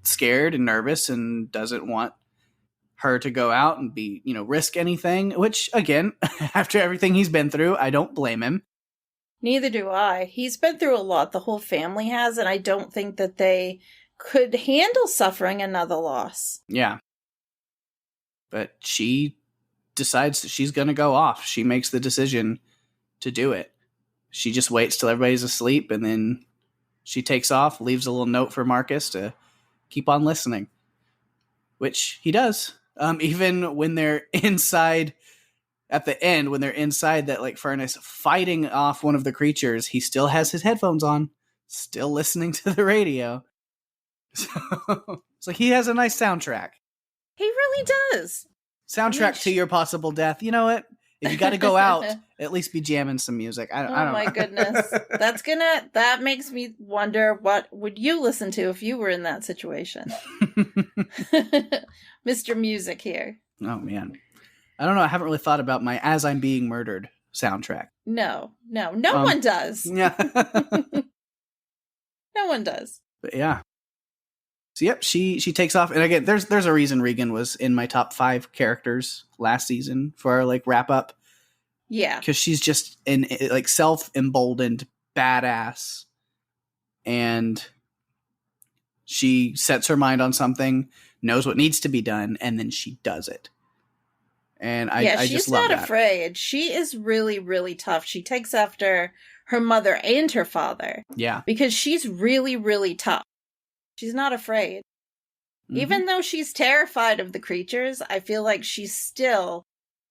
scared and nervous and doesn't want her to go out and be, risk anything, which again, after everything he's been through, I don't blame him. Neither do I. He's been through a lot. The whole family has, and I don't think that they could handle suffering another loss. Yeah. But she decides that she's going to go off. She makes the decision to do it. She just waits till everybody's asleep, and then she takes off, leaves a little note for Marcus to keep on listening, which he does. Even when they're inside at the end, when they're inside that like furnace fighting off one of the creatures, he still has his headphones on, still listening to the radio. So it's like he has a nice soundtrack. He really does. Soundtrack to your possible death. You know what? If you got to go out, at least be jamming some music. I don't know. My goodness. That makes me wonder, what would you listen to if you were in that situation? Mr. Music here. Oh, man. I don't know. I haven't really thought about my As I'm Being Murdered soundtrack. No one does. Yeah. No one does. But yeah. So yep, she takes off, and again, there's a reason Regan was in my top 5 characters last season for our like wrap up. Yeah, because she's just an like self-emboldened badass, and she sets her mind on something, knows what needs to be done, and then she does it. And I just love that. She's not afraid. She is really, really tough. She takes after her mother and her father. Yeah, because she's really, really tough. She's not afraid. Mm-hmm. Even though she's terrified of the creatures, I feel like she's still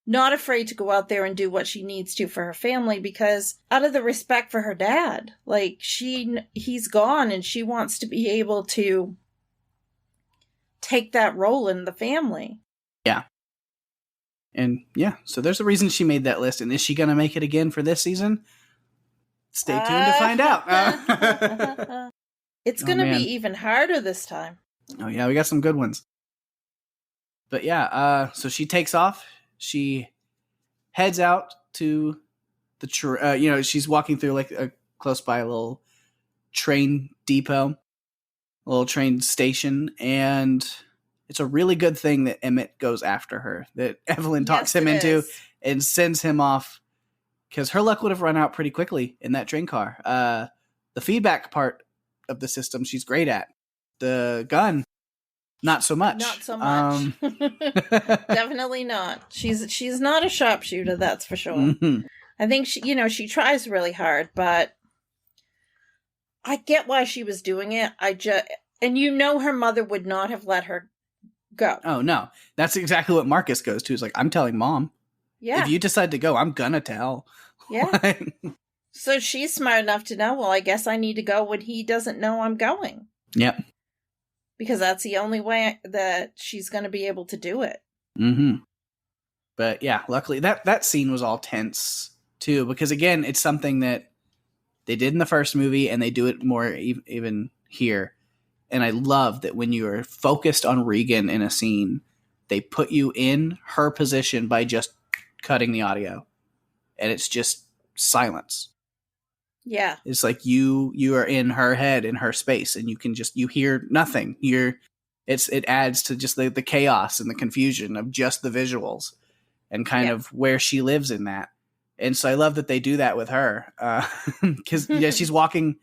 not afraid to go out there and do what she needs to for her family, because out of the respect for her dad, like he's gone and she wants to be able to take that role in the family. Yeah. And yeah, so there's a reason she made that list. And is she going to make it again for this season? Stay tuned to find out. It's going to be even harder this time. Oh, yeah, we got some good ones. But yeah, so she takes off. She heads out to the, she's walking through like close by a little train depot, a little train station. And it's a really good thing that Emmett goes after her, that Evelyn talks him into and sends him off, because her luck would have run out pretty quickly in that train car. The feedback part of the system she's great at. The gun, not so much. Not so much. Definitely not. She's not a sharpshooter, that's for sure. Mm-hmm. I think she tries really hard, but I get why she was doing it. And her mother would not have let her go. Oh no, that's exactly what Marcus goes to. He's like, I'm telling Mom. Yeah. If you decide to go, I'm gonna tell. Yeah. So she's smart enough to know, well, I guess I need to go when he doesn't know I'm going. Yep. Because that's the only way that she's going to be able to do it. Mm-hmm. But yeah, luckily that scene was all tense too, because again, it's something that they did in the first movie and they do it more even here. And I love that when you are focused on Regan in a scene, they put you in her position by just cutting the audio. And it's just silence. Yeah. It's like you are in her head, in her space, and you hear nothing. It adds to just the chaos and the confusion of just the visuals and kind of where she lives in that. And so I love that they do that with her. Because she's walking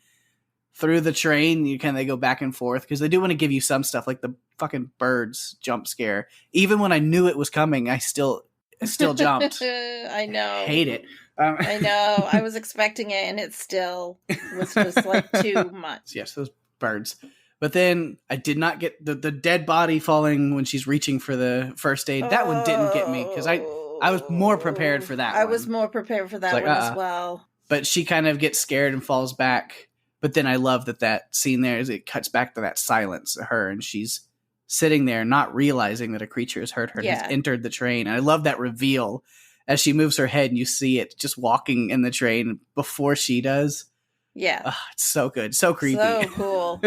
through the train, they go back and forth because they do want to give you some stuff, like the fucking birds jump scare. Even when I knew it was coming, I still jumped. I know. Hate it. I know. I was expecting it, and it still was just like too much. Yes, those birds. But then I did not get the dead body falling when she's reaching for the first aid. That one didn't get me because I was more prepared for that. I was more prepared for that one as well. But she kind of gets scared and falls back. But then I love that scene there is it cuts back to that silence of her, and she's sitting there not realizing that a creature has hurt her and has entered the train. And I love that reveal as she moves her head and you see it just walking in the train before she does. Yeah. It's so good. So creepy. So cool.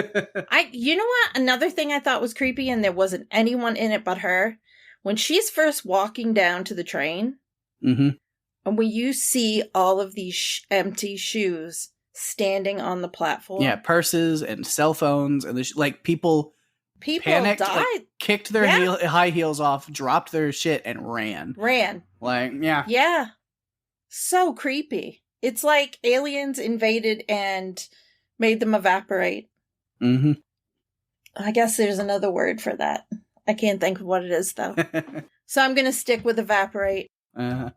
You know what? Another thing I thought was creepy, and there wasn't anyone in it but her. When she's first walking down to the train, and when you see all of these empty shoes standing on the platform. Yeah, purses and cell phones and people panicked, died. Kicked their high heels off, dropped their shit, and ran. Yeah. So creepy. It's like aliens invaded and made them evaporate. Mm-hmm. I guess there's another word for that. I can't think of what it is, though. So I'm going to stick with evaporate. It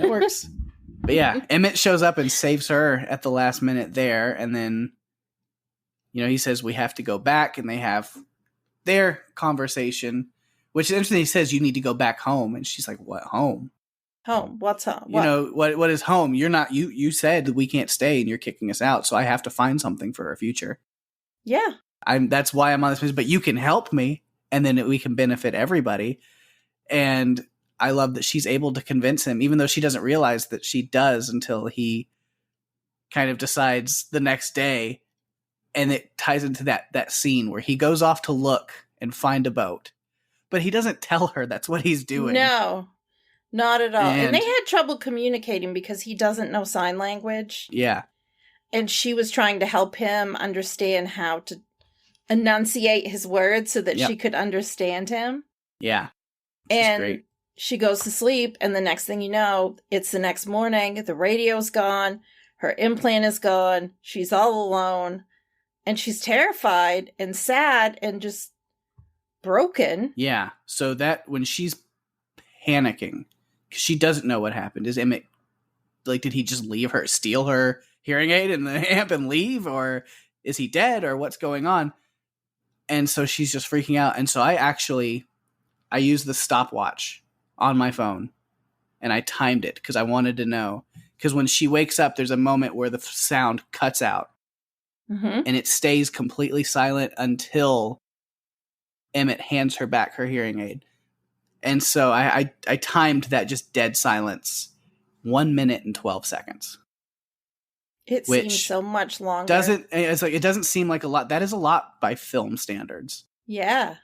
works. But yeah, Emmett shows up and saves her at the last minute there. And then, he says, we have to go back. And they have their conversation, which is interesting. He says, you need to go back home. And she's like, what, home? Home? What's home? What? What is home? You're not, you said we can't stay and you're kicking us out. So I have to find something for our future. Yeah. That's why I'm on this mission, but you can help me. And then we can benefit everybody. And I love that she's able to convince him, even though she doesn't realize that she does until he kind of decides the next day. And it ties into that scene where he goes off to look and find a boat. But he doesn't tell her that's what he's doing. No, not at all. And they had trouble communicating because he doesn't know sign language. Yeah. And she was trying to help him understand how to enunciate his words so that she could understand him. Yeah. And great. She goes to sleep, and the next thing you know, it's the next morning, the radio's gone, her implant is gone, she's all alone, and she's terrified and sad and just broken. Yeah, so that when she's panicking, because she doesn't know what happened, is Emmett, did he just leave her, steal her hearing aid and the amp and leave, or is he dead, or what's going on? And so she's just freaking out, and so I used the stopwatch on my phone, and I timed it because I wanted to know. Because when she wakes up, there's a moment where the sound cuts out, and it stays completely silent until Emmett hands her back her hearing aid. And so I timed that just dead silence, 1 minute and 12 seconds. It seems so much longer. It doesn't seem like a lot. That is a lot by film standards. Yeah.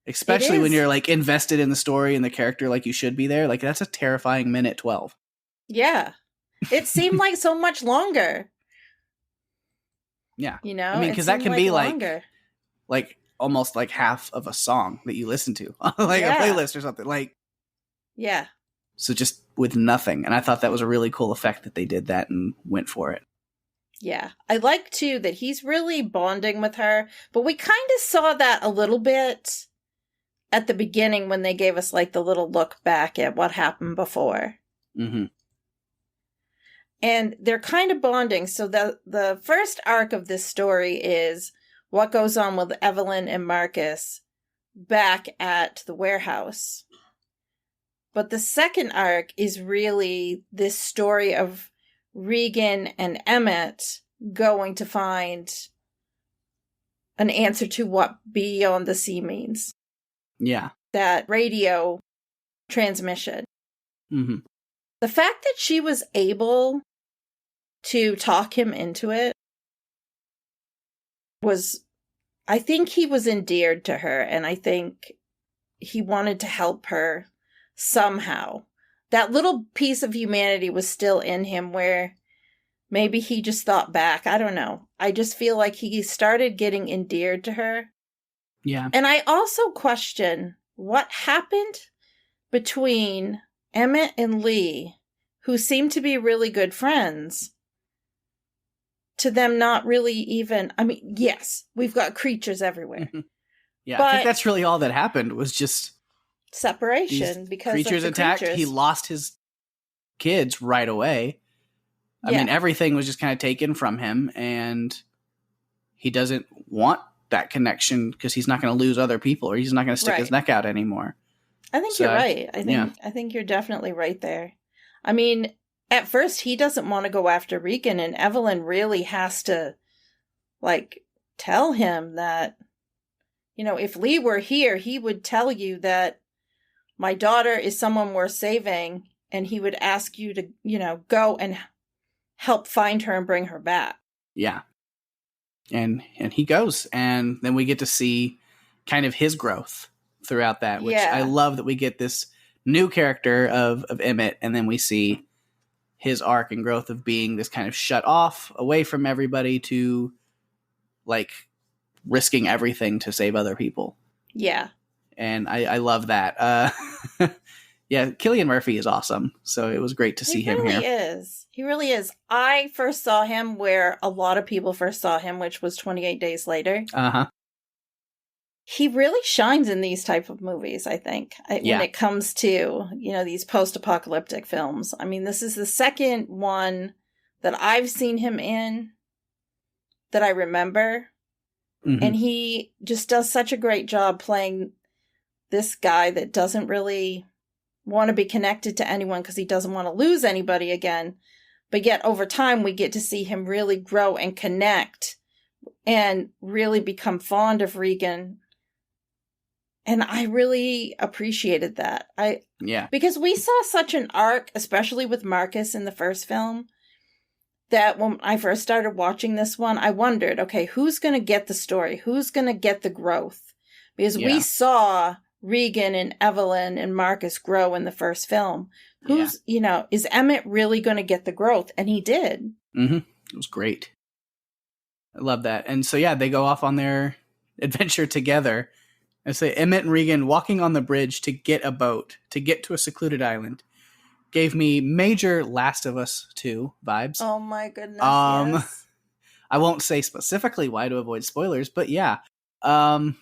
Especially when you're invested in the story and the character like you should be there. That's a terrifying minute 12. Yeah. It seemed like so much longer. Yeah. Because that can be longer. like almost like half of a song that you listen to. A playlist or something. Yeah. So just with nothing. And I thought that was a really cool effect that they did that and went for it. Yeah. I like, too, that he's really bonding with her. But we kind of saw that a little bit at the beginning when they gave us the little look back at what happened before. Mm-hmm. And they're kind of bonding. So the first arc of this story is what goes on with Evelyn and Marcus back at the warehouse. But the second arc is really this story of Regan and Emmett going to find an answer to what Beyond the Sea means. Yeah. That radio transmission. Mm-hmm. The fact that she was able to talk him into it was, I think he was endeared to her, and I think he wanted to help her somehow. That little piece of humanity was still in him where maybe he just thought back. I don't know. I just feel like he started getting endeared to her. Yeah. And I also question what happened between Emmett and Lee, who seem to be really good friends, to them not really even... I mean, yes, we've got creatures everywhere. Yeah, but I think that's really all that happened was just... separation because creatures of the attacked. creatures. He lost his kids right away. I mean, everything was just kind of taken from him, and he doesn't want that connection because he's not going to lose other people, or he's not going to stick his neck out anymore. I think you're right. I think you're definitely right there. I mean, at first he doesn't want to go after Regan, and Evelyn really has to, like, tell him that, you know, if Lee were here, he would tell you that my daughter is someone worth saving, and he would ask you to, you know, go and help find her and bring her back. Yeah. And he goes, and then we get to see kind of his growth throughout that, which I love that we get this new character of Emmett, and then we see his arc and growth of being this kind of shut off away from everybody to like risking everything to save other people. Yeah. And I love that. Yeah, Killian Murphy is awesome. So it was great to see him here. He really is. I first saw him where a lot of people first saw him, which was 28 Days Later. Uh-huh. He really shines in these type of movies, I think, when it comes to, you know, these post-apocalyptic films. I mean, this is the second one that I've seen him in that I remember. Mm-hmm. And he just does such a great job playing this guy that doesn't really want to be connected to anyone because he doesn't want to lose anybody again. But yet over time, we get to see him really grow and connect and really become fond of Regan. And I really appreciated that. Because we saw such an arc, especially with Marcus in the first film, that when I first started watching this one, I wondered, okay, who's going to get the story? Who's going to get the growth? Because we saw Regan and Evelyn and Marcus grow in the first film. You know, is Emmett really going to get the growth? And he did. Mm-hmm. It was great. I love that. And so, they go off on their adventure together. And say Emmett and Regan walking on the bridge to get a boat, to get to a secluded island, gave me major Last of Us 2 vibes. Oh my goodness, yes. I won't say specifically why to avoid spoilers, but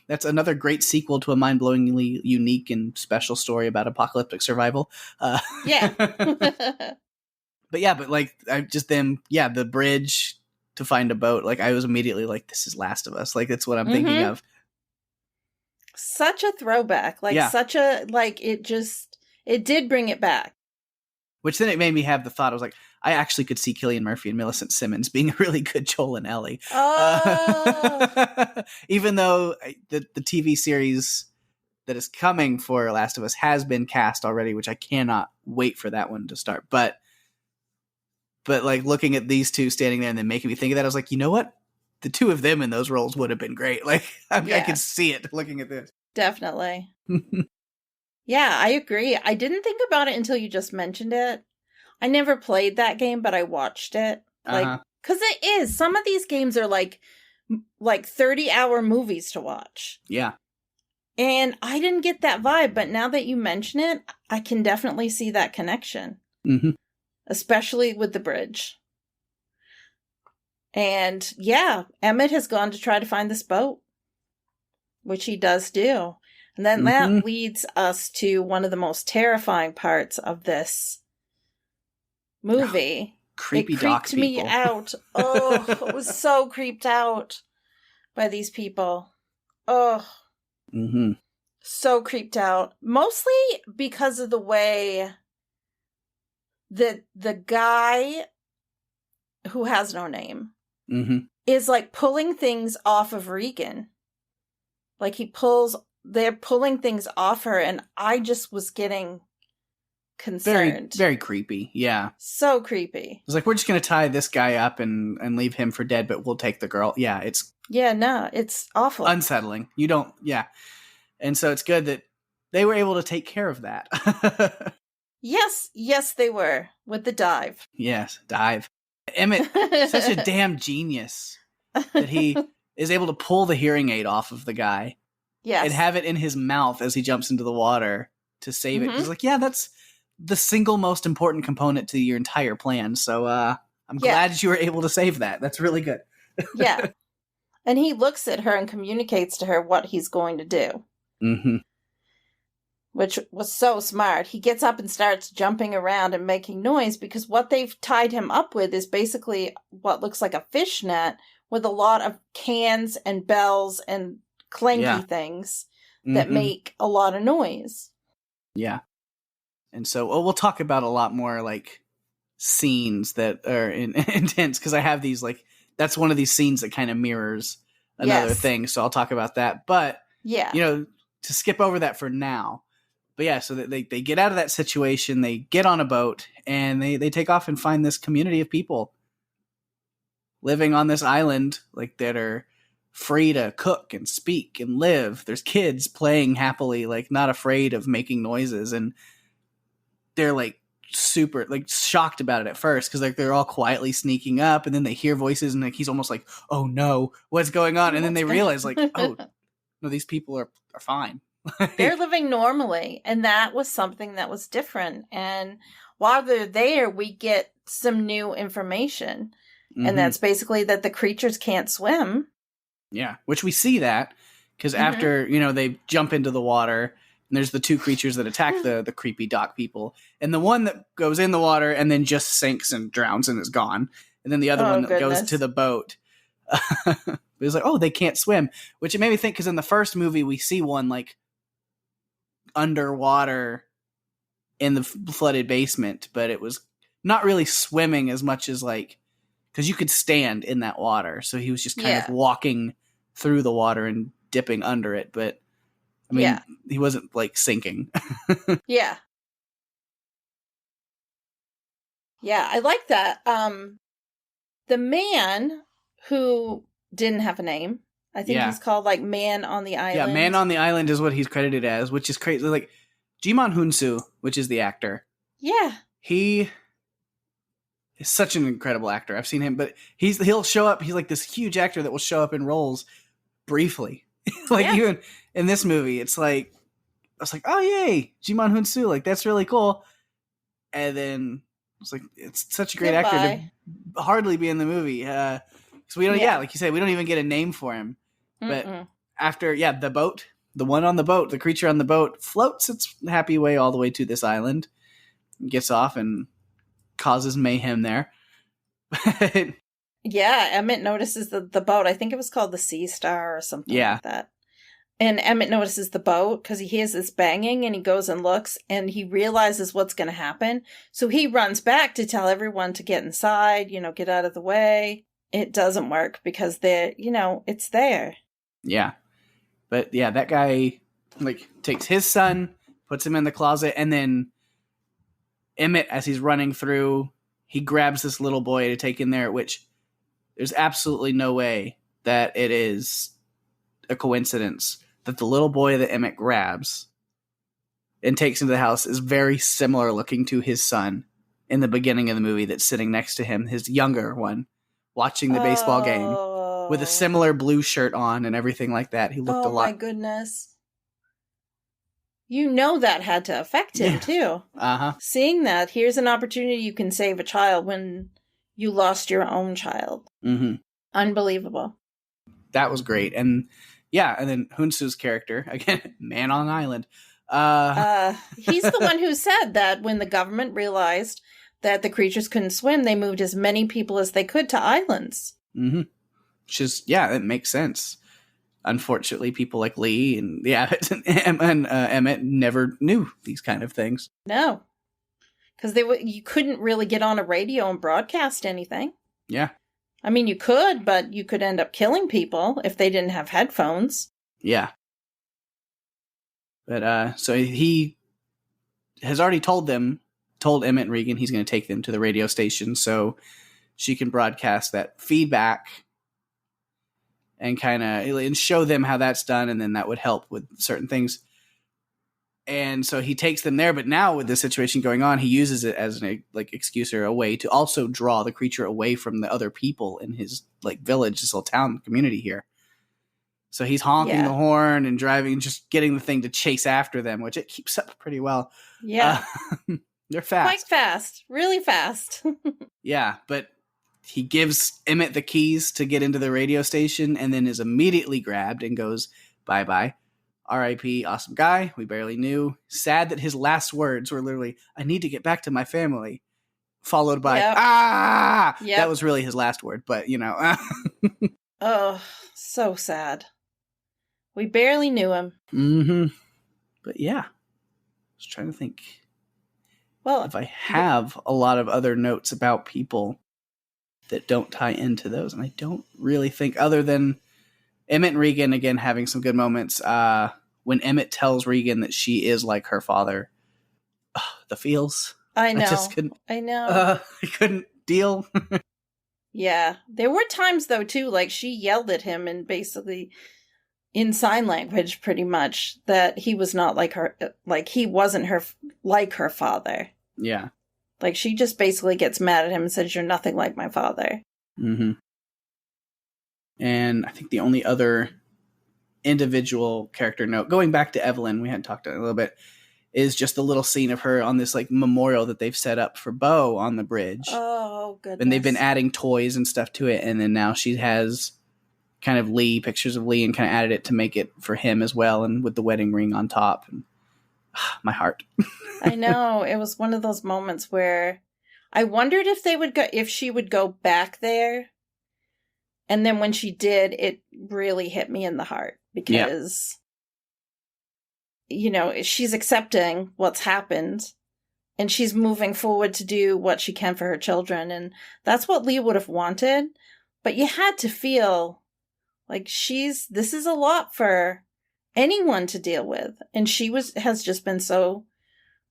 that's another great sequel to a mind-blowingly unique and special story about apocalyptic survival. But the bridge to find a boat, like I was immediately like, this is Last of Us. Like that's what I'm thinking of. Such a throwback. It did bring it back. Which then it made me have the thought, I was like, I actually could see Killian Murphy and Millicent Simmons being a really good Joel and Ellie. Oh. Even though the TV series that is coming for Last of Us has been cast already, which I cannot wait for that one to start. But like looking at these two standing there and then making me think of that, I was like, you know what? The two of them in those roles would have been great. Like, I could see it looking at this. Definitely. Yeah, I agree. I didn't think about it until you just mentioned it. I never played that game, but I watched it. Like, because it is. Some of these games are like 30-hour movies to watch. Yeah. And I didn't get that vibe, but now that you mention it, I can definitely see that connection. Mm-hmm. Especially with the bridge. And Emmett has gone to try to find this boat, which he does do. And then that leads us to one of the most terrifying parts of this movie. Creepy dock people. It creeped me out. Oh, I was so creeped out by these people. Oh. Mm-hmm. So creeped out. Mostly because of the way that the guy who has no name, Mm-hmm. is like pulling things off of Regan. Like they're pulling things off her, and I just was getting concerned. Very, very creepy. Yeah. So creepy. It's like, we're just going to tie this guy up and leave him for dead, but we'll take the girl. Yeah, it's... Yeah, no, it's awful. Unsettling. You don't... Yeah. And so it's good that they were able to take care of that. Yes, they were. With the dive. Yes, dive. Emmett, such a damn genius that he is able to pull the hearing aid off of the guy. Yes. And have it in his mouth as he jumps into the water to save it. He's like, yeah, that's the single most important component to your entire plan. So I'm glad you were able to save that. That's really good. Yeah. And he looks at her and communicates to her what he's going to do. Mm-hmm. Which was so smart. He gets up and starts jumping around and making noise because what they've tied him up with is basically what looks like a fishnet with a lot of cans and bells and clanky things that make a lot of noise. Yeah. And so we'll talk about a lot more like scenes that are intense because I have these like, that's one of these scenes that kind of mirrors another thing. So I'll talk about that. But, to skip over that for now. But yeah, so they get out of that situation, they get on a boat, and they take off and find this community of people living on this island like that are free to cook and speak and live. There's kids playing happily, like not afraid of making noises, and they're like super like shocked about it at first because like they're all quietly sneaking up, and then they hear voices, and like he's almost like, oh no, what's going on? And then they realize like, oh no, these people are fine. They're living normally, and that was something that was different. And while they're there, we get some new information, and that's basically that the creatures can't swim. Yeah, which we see that because after, they jump into the water and there's the two creatures that attack the creepy dock people. And the one that goes in the water and then just sinks and drowns and is gone. And then the other one that goes to the boat. It was like, oh, they can't swim, which it made me think because in the first movie we see one like underwater in the flooded basement, but it was not really swimming as much as like, because you could stand in that water. So he was just kind of walking through the water and dipping under it. But I mean, he wasn't like sinking. Yeah. Yeah, I like that. The man who didn't have a name, I think he's called like Man on the Island. Yeah, Man on the Island is what he's credited as, which is crazy. Like Jimon Hunsu, which is the actor. Yeah. He is such an incredible actor. I've seen him, but he'll show up. He's like this huge actor that will show up in roles briefly. Even in this movie, it's like, I was like, oh yay, Jimon Hunsu, like that's really cool. And then it's like, it's such a great actor to hardly be in the movie. So we don't, like you said, we don't even get a name for him. But after, the boat, the one on the boat, the creature on the boat floats its happy way all the way to this island, gets off and causes mayhem there. Yeah, Emmett notices the boat. I think it was called the Sea Star or something like that. And Emmett notices the boat because he hears this banging and he goes and looks and he realizes what's going to happen. So he runs back to tell everyone to get inside, get out of the way. It doesn't work because it's there. Yeah. But that guy like takes his son, puts him in the closet, and then Emmett, as he's running through, he grabs this little boy to take in there, which there's absolutely no way that it is a coincidence that the little boy that Emmett grabs and takes into the house is very similar looking to his son in the beginning of the movie that's sitting next to him, his younger one, watching the baseball game with a similar blue shirt on and everything like that. He looked a lot. Oh my goodness. That had to affect him too. Uh-huh. Seeing that, here's an opportunity you can save a child when you lost your own child. Mm-hmm. Unbelievable. That was great. And and then Hunsu's character, again, Man on Island. He's the one who said that when the government realized that the creatures couldn't swim, they moved as many people as they could to islands. Mm-hmm. Which is, it makes sense. Unfortunately, people like Lee and the Abbott and Emmett never knew these kind of things. No. Because you couldn't really get on a radio and broadcast anything. Yeah. I mean, you could, but you could end up killing people if they didn't have headphones. Yeah. But so he has already told Emmett and Regan he's going to take them to the radio station so she can broadcast that feedback and kind of and show them how that's done, and then that would help with certain things. And so he takes them there, but now with the situation going on, he uses it as an excuse or a way to also draw the creature away from the other people in his village, this little town community here. So he's honking the horn and driving and just getting the thing to chase after them, which it keeps up pretty well. Yeah. They're fast. Quite fast. Really fast. Yeah, but he gives Emmett the keys to get into the radio station and then is immediately grabbed and goes, bye-bye. R.I.P. Awesome guy. We barely knew. Sad that his last words were literally, I need to get back to my family. Followed by, ah! Yep. That was really his last word, but, you know. Oh, so sad. We barely knew him. Mm-hmm. But yeah. I was trying to think. Well, if I have a lot of other notes about people that don't tie into those, and I don't really think, other than Emmett and Regan, again, having some good moments. When Emmett tells Regan that she is like her father, the feels. I know. I couldn't deal. Yeah. There were times, though, too, she yelled at him and basically, in sign language, pretty much, that he was not like her, he wasn't like her father. Yeah. She just basically gets mad at him and says, you're nothing like my father. Mm-hmm. And I think the only other individual character note, going back to Evelyn, we hadn't talked about it a little bit, is just a little scene of her on this memorial that they've set up for Bo on the bridge. Oh, goodness. And they've been adding toys and stuff to it. And then now she has kind of pictures of Lee, and kind of added it to make it for him as well. And with the wedding ring on top. And, my heart. I know. It was one of those moments where I wondered if she would go back there. And then when she did, it really hit me in the heart because, she's accepting what's happened and she's moving forward to do what she can for her children. And that's what Lee would have wanted. But you had to feel like this is a lot for anyone to deal with. And she has just been so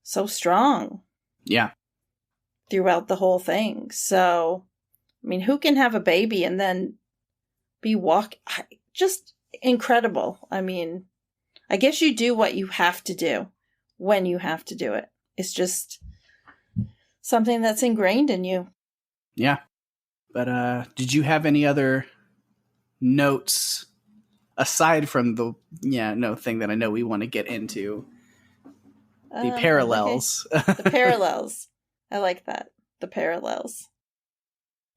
strong. Yeah. Throughout the whole thing. So, I mean, who can have a baby and then be just incredible. I mean, I guess you do what you have to do when you have to do it. It's just something that's ingrained in you. Yeah. But did you have any other notes aside from the thing that I know we want to get into? The parallels. The parallels. I like that. The parallels.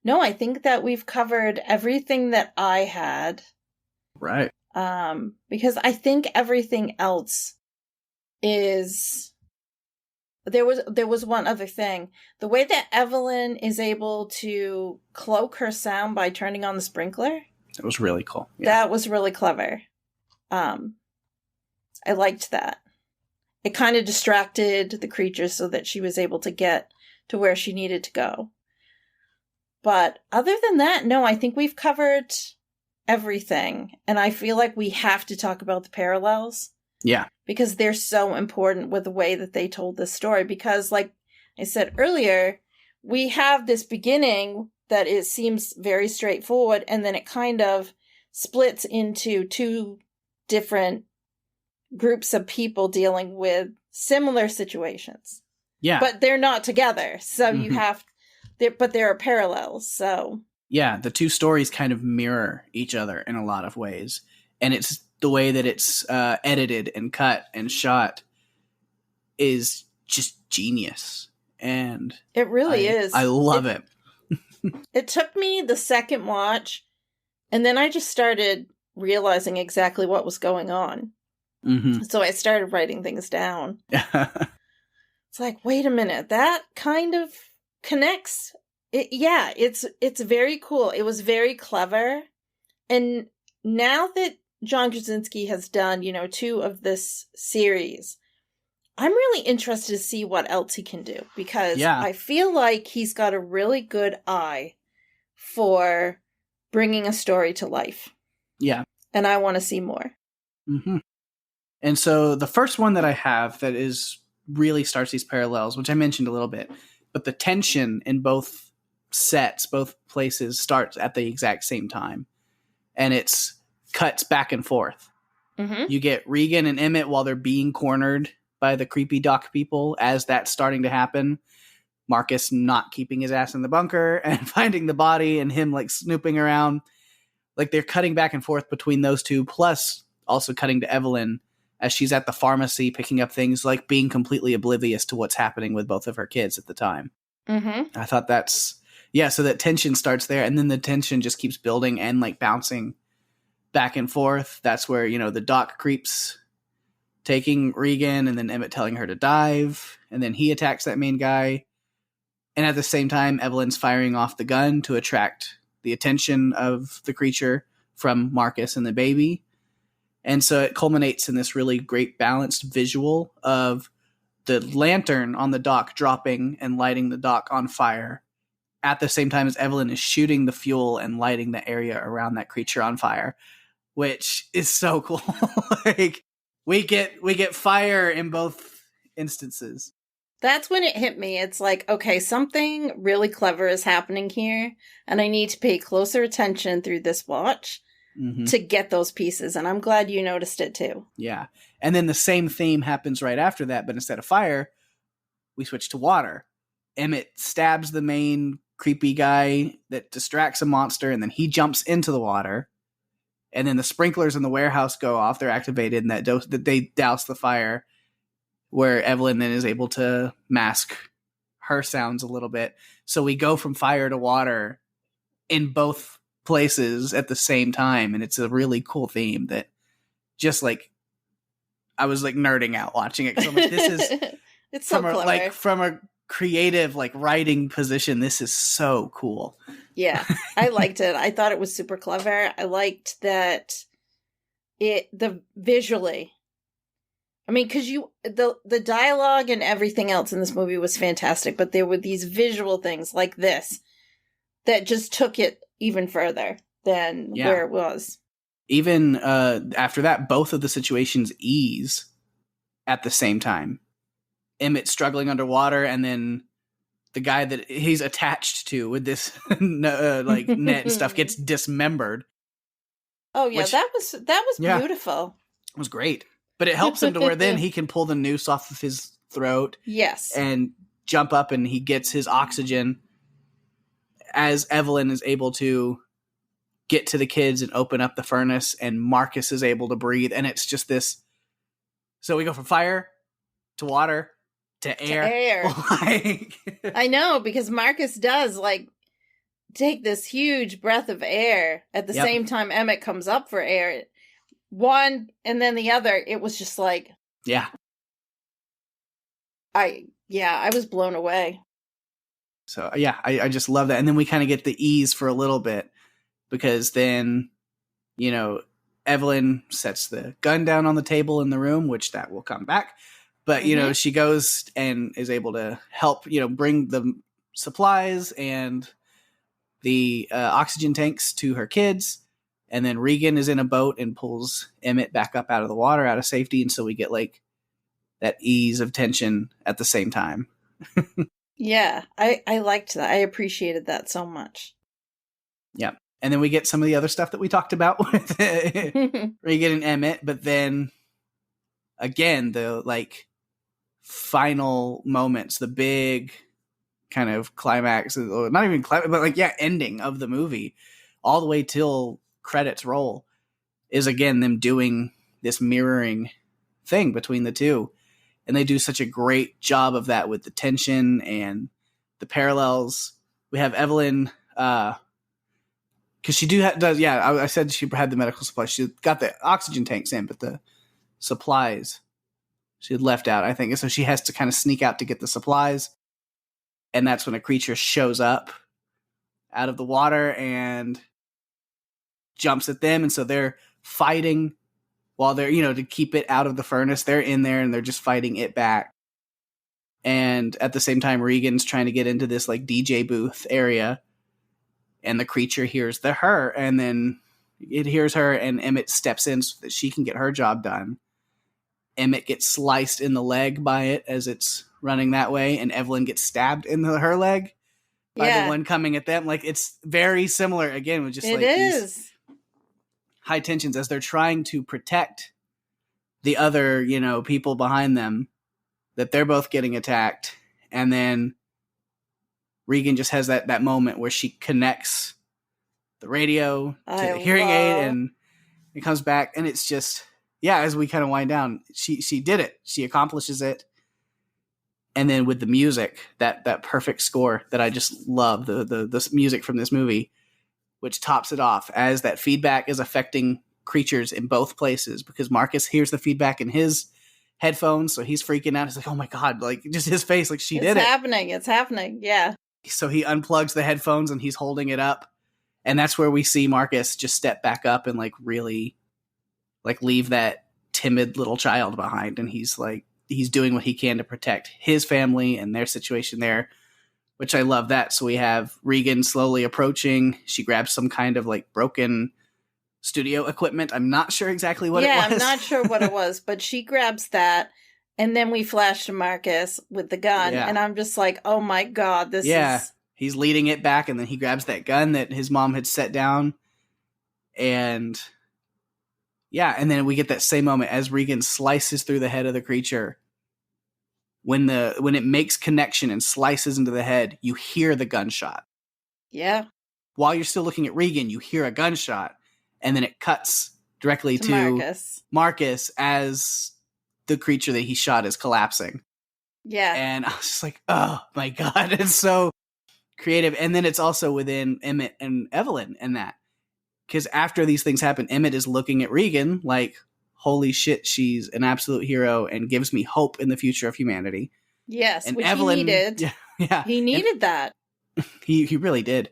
No, I think that we've covered everything that I had. Right. Because I think everything else is... There was one other thing. The way that Evelyn is able to cloak her sound by turning on the sprinkler. That was really cool. Yeah. That was really clever. I liked that. It kind of distracted the creature so that she was able to get to where she needed to go. But other than that, no, I think we've covered everything. And I feel like we have to talk about the parallels. Yeah. Because they're so important with the way that they told this story. Because like I said earlier, we have this beginning that seems very straightforward. And then it kind of splits into two different groups of people dealing with similar situations. Yeah. But they're not together. So you have... But there are parallels, so... Yeah, the two stories kind of mirror each other in a lot of ways. And it's the way that it's edited and cut and shot is just genius. And... It really is. I love it. It took me the second watch, and then I just started realizing exactly what was going on. Mm-hmm. So I started writing things down. It's like, wait a minute, that kind of... connects. It's very cool. It was very clever. And now that John Krasinski has done, 2 of this series, I'm really interested to see what else he can do because I feel like he's got a really good eye for bringing a story to life. Yeah. And I want to see more. Mm-hmm. And so the first one that I have that is really starts these parallels, which I mentioned a little bit, but the tension in both sets, both places, starts at the exact same time. And it's cuts back and forth. Mm-hmm. You get Regan and Emmett while they're being cornered by the creepy doc people as that's starting to happen. Marcus not keeping his ass in the bunker and finding the body and him like snooping around. Like they're cutting back and forth between those two, plus also cutting to Evelyn as she's at the pharmacy picking up things, like being completely oblivious to what's happening with both of her kids at the time. Mm-hmm. I thought so that tension starts there, and then the tension just keeps building and like bouncing back and forth. That's where, the doc creeps taking Regan, and then Emmett telling her to dive, and then he attacks that main guy. And at the same time, Evelyn's firing off the gun to attract the attention of the creature from Marcus and the baby. And so it culminates in this really great balanced visual of the lantern on the dock dropping and lighting the dock on fire at the same time as Evelyn is shooting the fuel and lighting the area around that creature on fire, which is so cool. Like we get fire in both instances. That's when it hit me. It's like, okay, something really clever is happening here, and I need to pay closer attention through this watch to get those pieces. And I'm glad you noticed it too. Yeah. And then the same theme happens right after that, but instead of fire, we switch to water. Emmett stabs the main creepy guy that distracts a monster, and then he jumps into the water. And then the sprinklers in the warehouse go off. They're activated, and that they douse the fire, where Evelyn then is able to mask her sounds a little bit. So we go from fire to water in both places at the same time, and it's a really cool theme that just like I was like nerding out watching it, because I'm like, this is it's so clever. From a creative like writing position, this is so cool. Yeah, I liked it. I thought it was super clever. I liked that the visually. I mean, because the dialogue and everything else in this movie was fantastic, but there were these visual things like this that just took it even further than where it was. Even after that, both of the situations ease at the same time. Emmett struggling underwater, and then the guy that he's attached to with this like net and stuff gets dismembered. Oh yeah, that was beautiful. It was great. But it helps him to where then he can pull the noose off of his throat. Yes. And jump up, and he gets his oxygen as Evelyn is able to get to the kids and open up the furnace, and Marcus is able to breathe. And it's just this. So we go from fire to water to air. I know, because Marcus does like take this huge breath of air at the same time Emmett comes up for air. One and then the other, it was just like, I was blown away. So I just love that. And then we kind of get the ease for a little bit, because then, Evelyn sets the gun down on the table in the room, which that will come back. But, she goes and is able to help, bring the supplies and the oxygen tanks to her kids. And then Regan is in a boat and pulls Emmett back up out of the water, out of safety. And so we get like that ease of tension at the same time. Yeah, I liked that. I appreciated that so much. Yeah. And then we get some of the other stuff that we talked about with Regan and Emmett. But then again, the like final moments, the big kind of climax, or not even climax, but like, ending of the movie all the way till credits roll is again them doing this mirroring thing between the two, and they do such a great job of that with the tension and the parallels. We have Evelyn because she does I said she had the medical supplies, she got the oxygen tanks in, but the supplies she had left out, I think, and so she has to kind of sneak out to get the supplies, and that's when a creature shows up out of the water and jumps at them, and so they're fighting while they're, to keep it out of the furnace. They're in there and they're just fighting it back. And at the same time, Regan's trying to get into this like DJ booth area and the creature hears her, and then it hears her, and Emmett steps in so that she can get her job done. Emmett gets sliced in the leg by it as it's running that way, and Evelyn gets stabbed in her leg by the one coming at them. Like, it's very similar again with just these high tensions as they're trying to protect the other, people behind them, that they're both getting attacked. And then Regan just has that moment where she connects the radio to the hearing aid, and it comes back, and it's just, as we kind of wind down, she did it. She accomplishes it. And then with the music, that perfect score that I just love, the music from this movie, which tops it off as that feedback is affecting creatures in both places, because Marcus hears the feedback in his headphones, so he's freaking out. He's like, oh my God, like, just his face, like, she did it. It's happening. Yeah. So he unplugs the headphones and he's holding it up. And that's where we see Marcus just step back up and like really like leave that timid little child behind. And he's doing what he can to protect his family and their situation there, which I love that. So we have Regan slowly approaching. She grabs some kind of like broken studio equipment. I'm not sure exactly what it was. Yeah, I'm not sure what it was, but she grabs that. And then we flash to Marcus with the gun. Yeah. And I'm just like, oh my God, this is... He's leading it back, and then he grabs that gun that his mom had set down. And and then we get that same moment as Regan slices through the head of the creature. When it makes connection and slices into the head, you hear the gunshot. Yeah. While you're still looking at Regan, you hear a gunshot, and then it cuts directly to Marcus as the creature that he shot is collapsing. Yeah. And I was just like, oh my God, it's so creative. And then it's also within Emmett and Evelyn in that. Because after these things happen, Emmett is looking at Regan like, holy shit, she's an absolute hero and gives me hope in the future of humanity. Yes, and which Evelyn, he needed. Yeah. He needed that. He really did.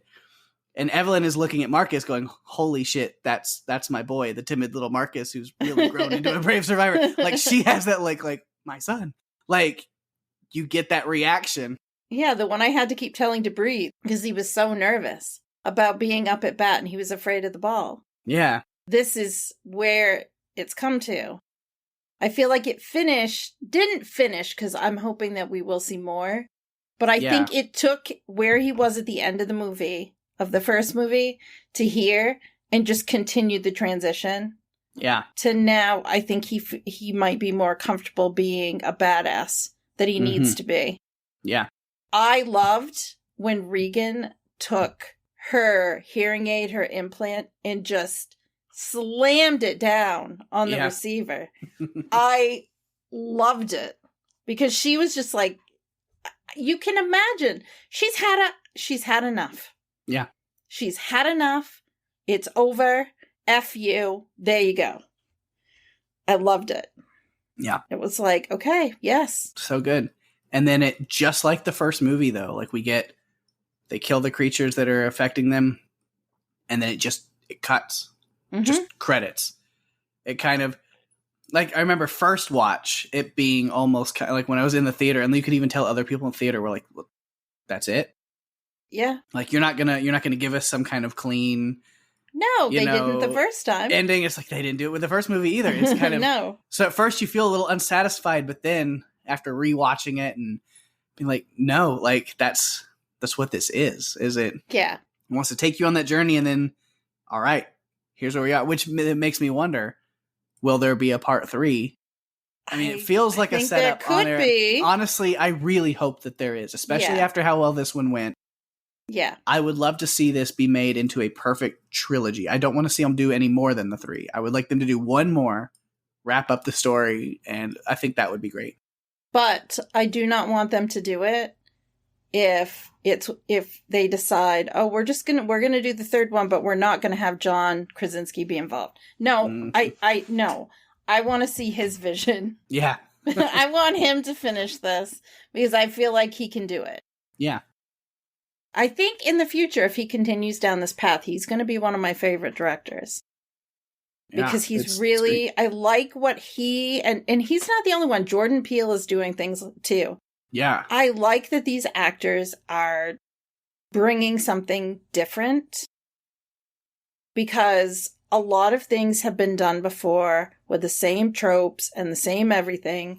And Evelyn is looking at Marcus going, holy shit, that's my boy, the timid little Marcus who's really grown into a brave survivor. Like, she has that like my son. Like, you get that reaction. Yeah, the one I had to keep telling to breathe because he was so nervous about being up at bat and he was afraid of the ball. Yeah. This is where it's come to. I feel like it didn't finish because I'm hoping that we will see more. But I think it took where he was at the end of the movie, of the first movie, to here and just continued the transition. Yeah. To now, I think he might be more comfortable being a badass that he needs to be. Yeah. I loved when Regan took her hearing aid, her implant, and just slammed it down on the receiver. I loved it because she was just like, you can imagine she's had enough. Yeah. She's had enough. It's over. F you. There you go. I loved it. Yeah. It was like, okay, yes. So good. And then it, just like the first movie though, like they kill the creatures that are affecting them, and then it cuts. Just credits. It kind of, like, I remember first watch, it being almost kind of like when I was in the theater, and you could even tell other people in the theater were like, well, that's it? Yeah. Like, you're not gonna give us some kind of clean... No, they didn't the first time. Ending. It's like they didn't do it with the first movie either. It's kind of no. So at first you feel a little unsatisfied, but then after rewatching it and being like, no, like that's what this is it? Yeah. It wants to take you on that journey, and then, all right, here's where we are. Which makes me wonder, will there be a part 3? I mean, it feels like a setup. There could be. Honestly, I really hope that there is, especially after how well this one went. Yeah. I would love to see this be made into a perfect trilogy. I don't want to see them do any more than the 3. I would like them to do one more, wrap up the story, and I think that would be great. But I do not want them to do it if they decide, oh, we're going to do the third one, but we're not going to have John Krasinski be involved. No, no. I want to see his vision. Yeah. I want him to finish this because I feel like he can do it. Yeah. I think in the future, if he continues down this path, he's going to be one of my favorite directors. Because he's really, I like what and he's not the only one. Jordan Peele is doing things too. Yeah. I like that these actors are bringing something different, because a lot of things have been done before with the same tropes and the same everything.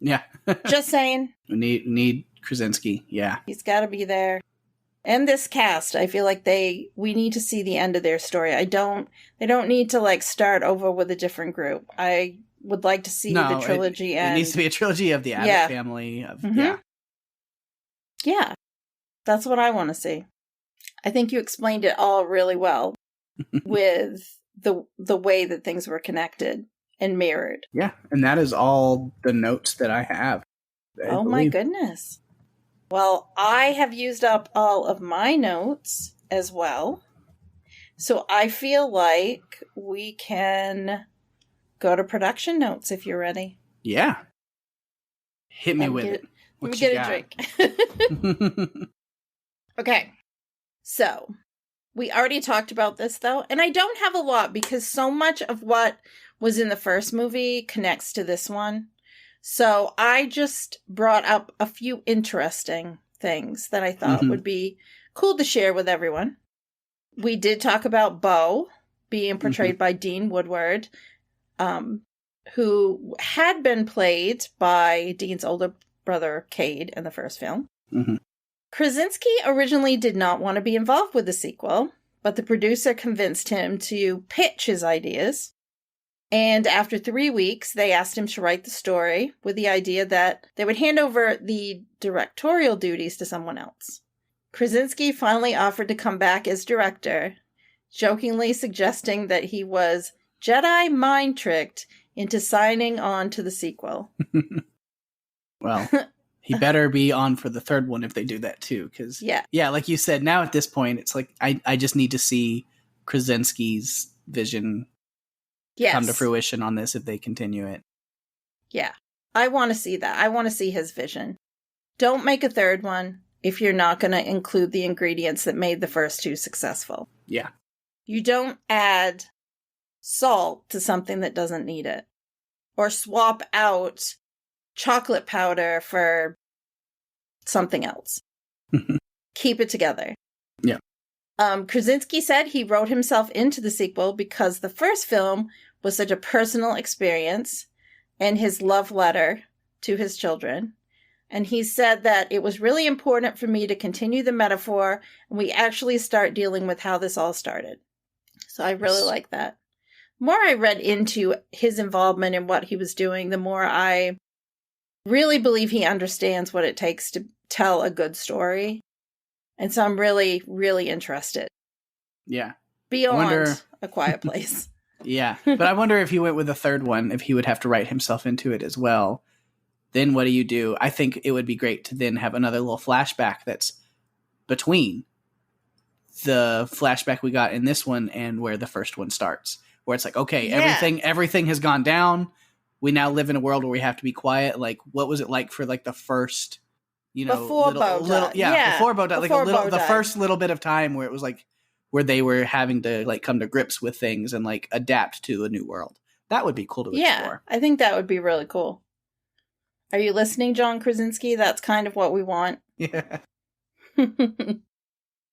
Yeah. Just saying. We need Krasinski. Yeah. He's got to be there. And this cast, I feel like we need to see the end of their story. They don't need to like start over with a different group. I would like to see the trilogy end. It needs to be a trilogy of the Abbott family. Yeah. Yeah. That's what I want to see. I think you explained it all really well with the way that things were connected and mirrored. Yeah, and that is all the notes that I have. Oh my goodness. Well, I have used up all of my notes as well. So I feel like we can go to production notes if you're ready. Yeah. Hit me with it. Let me get a drink. Okay. So, we already talked about this though, and I don't have a lot because so much of what was in the first movie connects to this one. So I just brought up a few interesting things that I thought would be cool to share with everyone. We did talk about Bo being portrayed by Dean Woodward, who had been played by Dean's older brother, Cade, in the first film. Krasinski originally did not want to be involved with the sequel, but the producer convinced him to pitch his ideas. And after 3 weeks, they asked him to write the story with the idea that they would hand over the directorial duties to someone else. Krasinski finally offered to come back as director, jokingly suggesting that he was Jedi mind-tricked into signing on to the sequel. Well, he better be on for the third one if they do that too. Because, yeah, like you said, now at this point, it's like I just need to see Krasinski's vision come to fruition on this if they continue it. Yeah, I want to see that. I want to see his vision. Don't make a third one if you're not going to include the ingredients that made the first two successful. Yeah. You don't add salt to something that doesn't need it. Or swap out chocolate powder for something else. Keep it together. Yeah. Krasinski said he wrote himself into the sequel because the first film was such a personal experience and his love letter to his children. And he said that it was really important for me to continue the metaphor and we actually start dealing with how this all started. So I really like that. The more I read into his involvement in what he was doing, the more I really believe he understands what it takes to tell a good story. And so I'm really, really interested. Yeah. Beyond A Quiet Place. Yeah. But I wonder if he went with a third one, if he would have to write himself into it as well. Then what do? I think it would be great to then have another little flashback that's between the flashback we got in this one and where the first one starts. Where it's like, okay, everything has gone down. We now live in a world where we have to be quiet. Like, what was it like for like the first, before Bo died. Before Bo died, like the first little bit of time where it was like where they were having to like come to grips with things and like adapt to a new world. That would be cool to explore. I think that would be really cool. Are you listening, John Krasinski? That's kind of what we want. Yeah.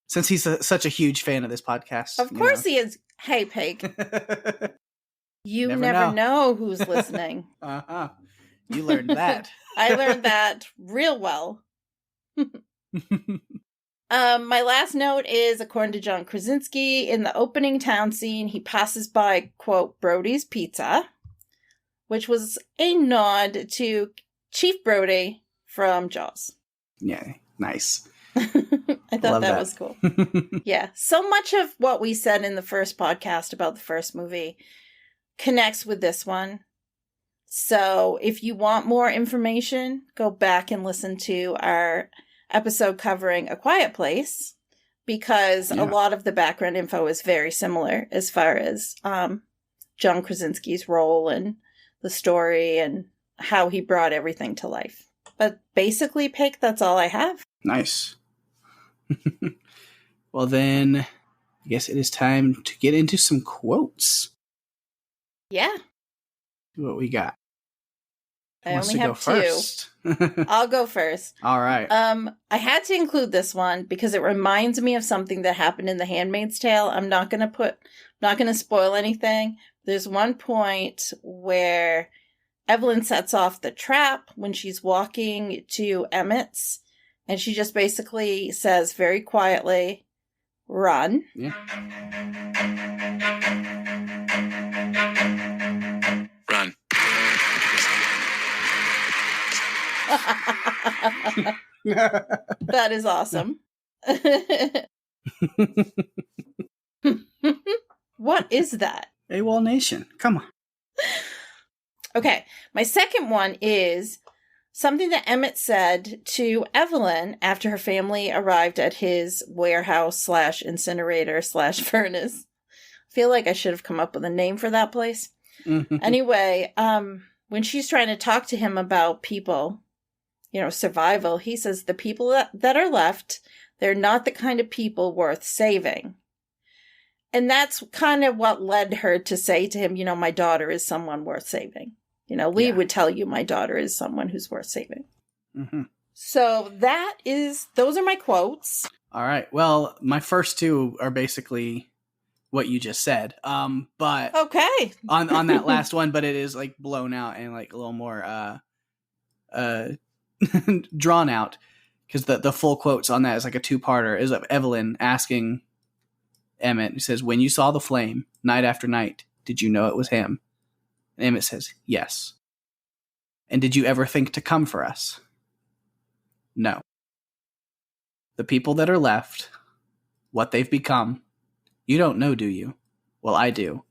Since he's such a huge fan of this podcast. Of course he is. Hey, Pake. You never know who's listening. Uh-huh. You learned that. I learned that real well. My last note is, according to John Krasinski, in the opening town scene, he passes by, quote, Brody's Pizza, which was a nod to Chief Brody from Jaws. Yeah, nice. I thought that was cool. Yeah, so much of what we said in the first podcast about the first movie connects with this one. So if you want more information, go back and listen to our episode covering A Quiet Place, because a lot of the background info is very similar as far as John Krasinski's role and the story and how he brought everything to life. But basically, Pake, that's all I have. Nice. Well, then, I guess it is time to get into some quotes. Yeah. See what we got. I wants only to go have two. first? I'll go first. All right. I had to include this one because it reminds me of something that happened in The Handmaid's Tale. I'm not going to spoil anything. There's one point where Evelyn sets off the trap when she's walking to Emmett's, and she just basically says very quietly, "Run." Yeah. Run. That is awesome. What is that? AWOL Nation. Come on. Okay, my second one is something that Emmett said to Evelyn after her family arrived at his warehouse / incinerator / furnace. I feel like I should have come up with a name for that place. Anyway, when she's trying to talk to him about people, survival, he says the people that are left, they're not the kind of people worth saving. And that's kind of what led her to say to him, my daughter is someone worth saving. Lee would tell you my daughter is someone who's worth saving. Mm-hmm. So those are my quotes. All right. Well, my first two are basically what you just said. But okay. on that last one, but it is like blown out and like a little more drawn out, because the full quotes on that is like a two-parter, is of Evelyn asking Emmett, who says, "When you saw the flame night after night, did you know it was him?" And Emmett says, "Yes." "And did you ever think to come for us?" "No." "The people that are left, what they've become, you don't know, do you?" "Well, I do.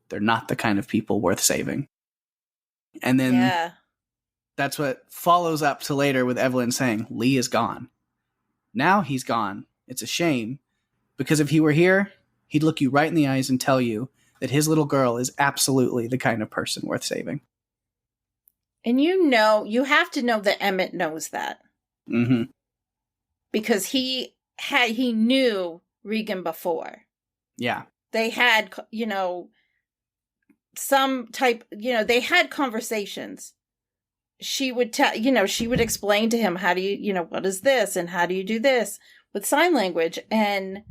They're not the kind of people worth saving." And then that's what follows up to later with Evelyn saying, "Lee is gone. Now he's gone. It's a shame, because if he were here, he'd look you right in the eyes and tell you that his little girl is absolutely the kind of person worth saving." And you have to know that Emmett knows that. Mm-hmm. Because he knew Regan before. Yeah. They had, some type, they had conversations. She would she would explain to him, how do you, what is this? And how do you do this with sign language? And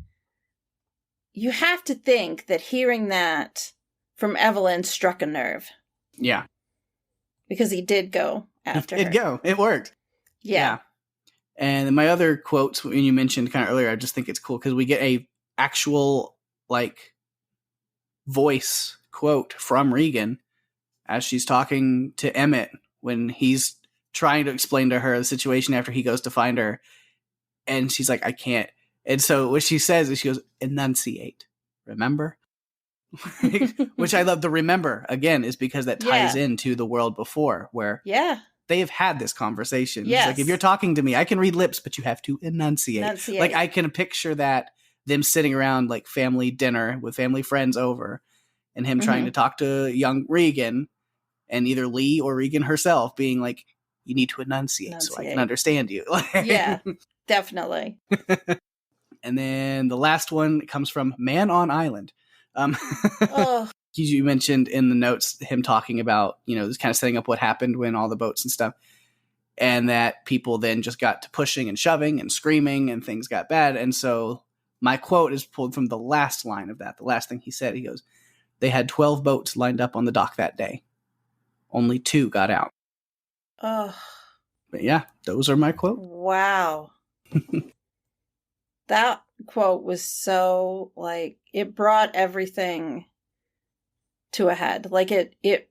you have to think that hearing that from Evelyn struck a nerve. Yeah. Because he did go after her. It worked. Yeah. And my other quotes, when you mentioned kind of earlier, I just think it's cool because we get a actual like voice quote from Regan as she's talking to Emmett when he's trying to explain to her the situation after he goes to find her. And she's like, "I can't." And so what she says is she goes, "Enunciate. Remember?" Which I love. The remember, again, is because that ties into the world before where they have had this conversation. Yes. It's like, if you're talking to me, I can read lips, but you have to enunciate. Like, I can picture that, them sitting around like family dinner with family friends over and him trying to talk to young Regan, and either Lee or Regan herself being like, "You need to enunciate so I can understand you." Yeah, definitely. And then the last one comes from Man on Island. You mentioned in the notes him talking about, just kind of setting up what happened when all the boats and stuff, and that people then just got to pushing and shoving and screaming and things got bad. And so my quote is pulled from the last line of that. The last thing he said, he goes, "They had 12 boats lined up on the dock that day. Only 2 got out." Oh. But yeah, those are my quotes. Wow. That quote was so, like, it brought everything to a head. Like, it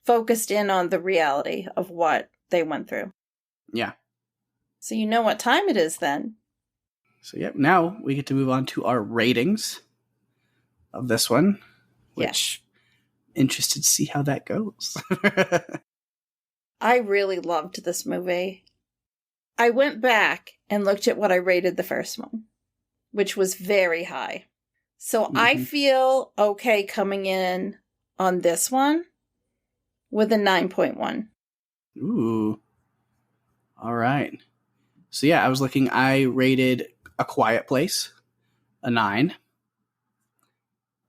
focused in on the reality of what they went through. Yeah. So you know what time it is then. So yeah, now we get to move on to our ratings of this one, which interested to see how that goes. I really loved this movie. I went back and looked at what I rated the first one, which was very high. So I feel okay coming in on this one with a 9.1. Ooh. All right. So yeah, I was looking, I rated A Quiet Place a 9.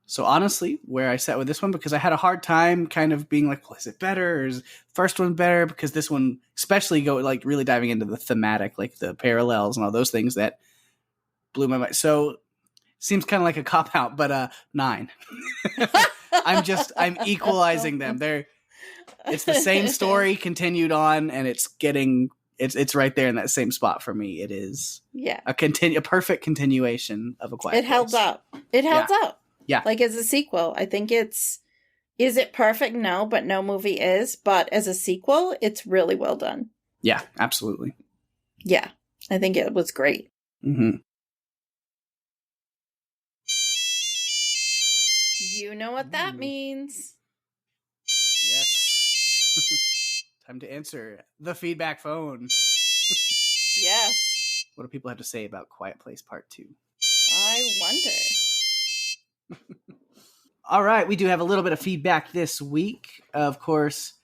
So honestly, where I sat with this one, because I had a hard time kind of being like, well, is it better? Or is the first one better? Because this one, especially really diving into the thematic, like the parallels and all those things that blew my mind. So seems kind of like a cop out, but 9. I'm equalizing them. It's the same story continued on, and it's right there in that same spot for me. It is a perfect continuation of A Quiet Place. It held up. It held up. Yeah. Like as a sequel, I think is it perfect? No, but no movie is. But as a sequel, it's really well done. Yeah, absolutely. Yeah, I think it was great. Mm-hmm. You know what that means. Yes. Time to answer the feedback phone. Yes. What do people have to say about Quiet Place Part 2? I wonder. All right, we do have a little bit of feedback this week. Of course,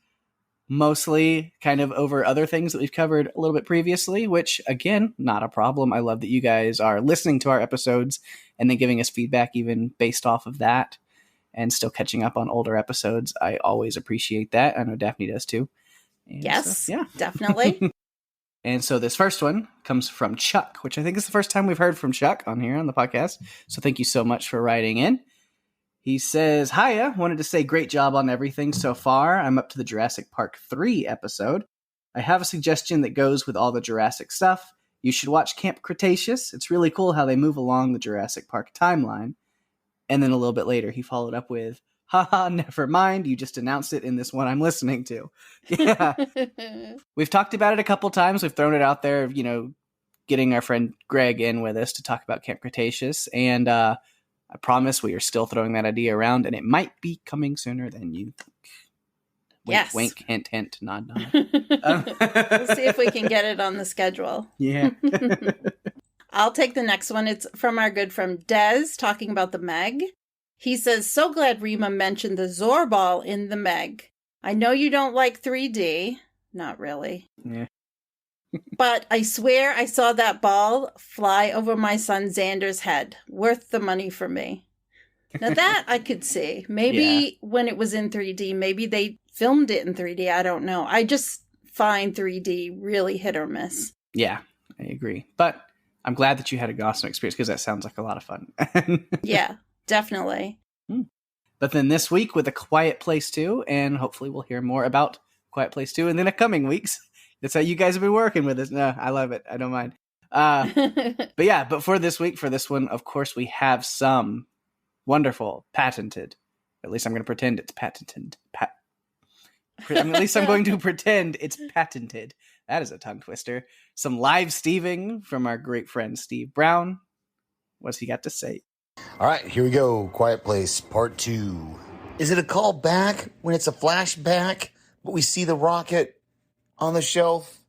mostly kind of over other things that we've covered a little bit previously, which, again, not a problem. I love that you guys are listening to our episodes and then giving us feedback even based off of that and still catching up on older episodes. I always appreciate that. I know Daphne does too. And yes, so, yeah, definitely. And so this first one comes from Chuck, which I think is the first time we've heard from Chuck on here on the podcast. So thank you so much for writing in. He says, hiya, wanted to say great job on everything so far. I'm up to the Jurassic Park 3 episode. I have a suggestion that goes with all the Jurassic stuff. You should watch Camp Cretaceous. It's really cool how they move along the Jurassic Park timeline. And then a little bit later, he followed up with, haha, never mind. You just announced it in this one I'm listening to. Yeah. We've talked about it a couple times. We've thrown it out there, getting our friend Greg in with us to talk about Camp Cretaceous. And I promise we are still throwing that idea around, and it might be coming sooner than you think. Wink, yes. Wink, hint, hint, nod, nod. We'll see if we can get it on the schedule. Yeah. I'll take the next one. It's from our good friend Des, talking about the Meg. He says, so glad Rima mentioned the Zorball in the Meg. I know you don't like 3D. Not really. Yeah. But I swear I saw that ball fly over my son Xander's head. Worth the money for me. Now that I could see. Maybe when it was in 3D, maybe they filmed it in 3D. I don't know. I just find 3D really hit or miss. Yeah, I agree. But I'm glad that you had a awesome experience because that sounds like a lot of fun. Yeah, definitely. But then this week with A Quiet Place 2, and hopefully we'll hear more about Quiet Place 2 in the coming weeks. That's how you guys have been working with us. No, I love it. I don't mind. But for this week, for this one, of course, we have some wonderful patented. At least I'm going to pretend it's patented. At least I'm going to pretend it's patented. That is a tongue twister. Some live Steving from our great friend Steve Brown. What's he got to say? All right, here we go. Quiet Place Part 2. Is it a call back when it's a flashback, but we see the rocket on the shelf?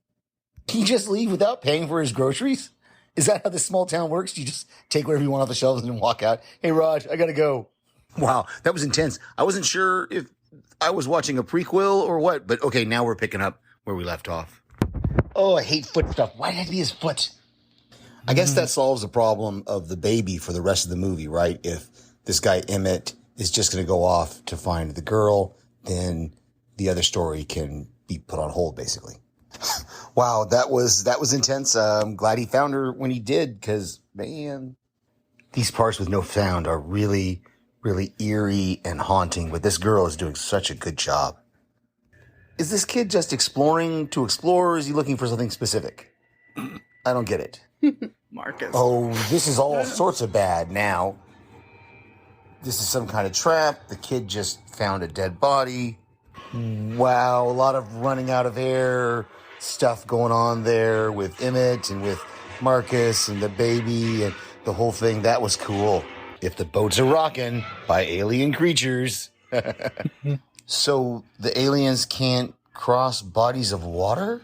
Can you just leave without paying for his groceries? Is that how this small town works? You just take whatever you want off the shelves and then walk out? Hey, Raj, I gotta go. Wow, that was intense. I wasn't sure if I was watching a prequel or what, but okay, now we're picking up where we left off. Oh, I hate foot stuff. Why did it be his foot? I guess that solves the problem of the baby for the rest of the movie, right? If this guy Emmett is just going to go off to find the girl, then the other story can be put on hold, basically. Wow, that was intense. I'm glad he found her when he did, because, man, these parts with no sound are really, really eerie and haunting, but this girl is doing such a good job. Is this kid just exploring to explore, or is he looking for something specific? I don't get it. Marcus. Oh, this is all sorts of bad now. This is some kind of trap. The kid just found a dead body. Wow, a lot of running out of air stuff going on there with Emmett and with Marcus and the baby and the whole thing. That was cool. If the boats are rocking by alien creatures. So the aliens can't cross bodies of water?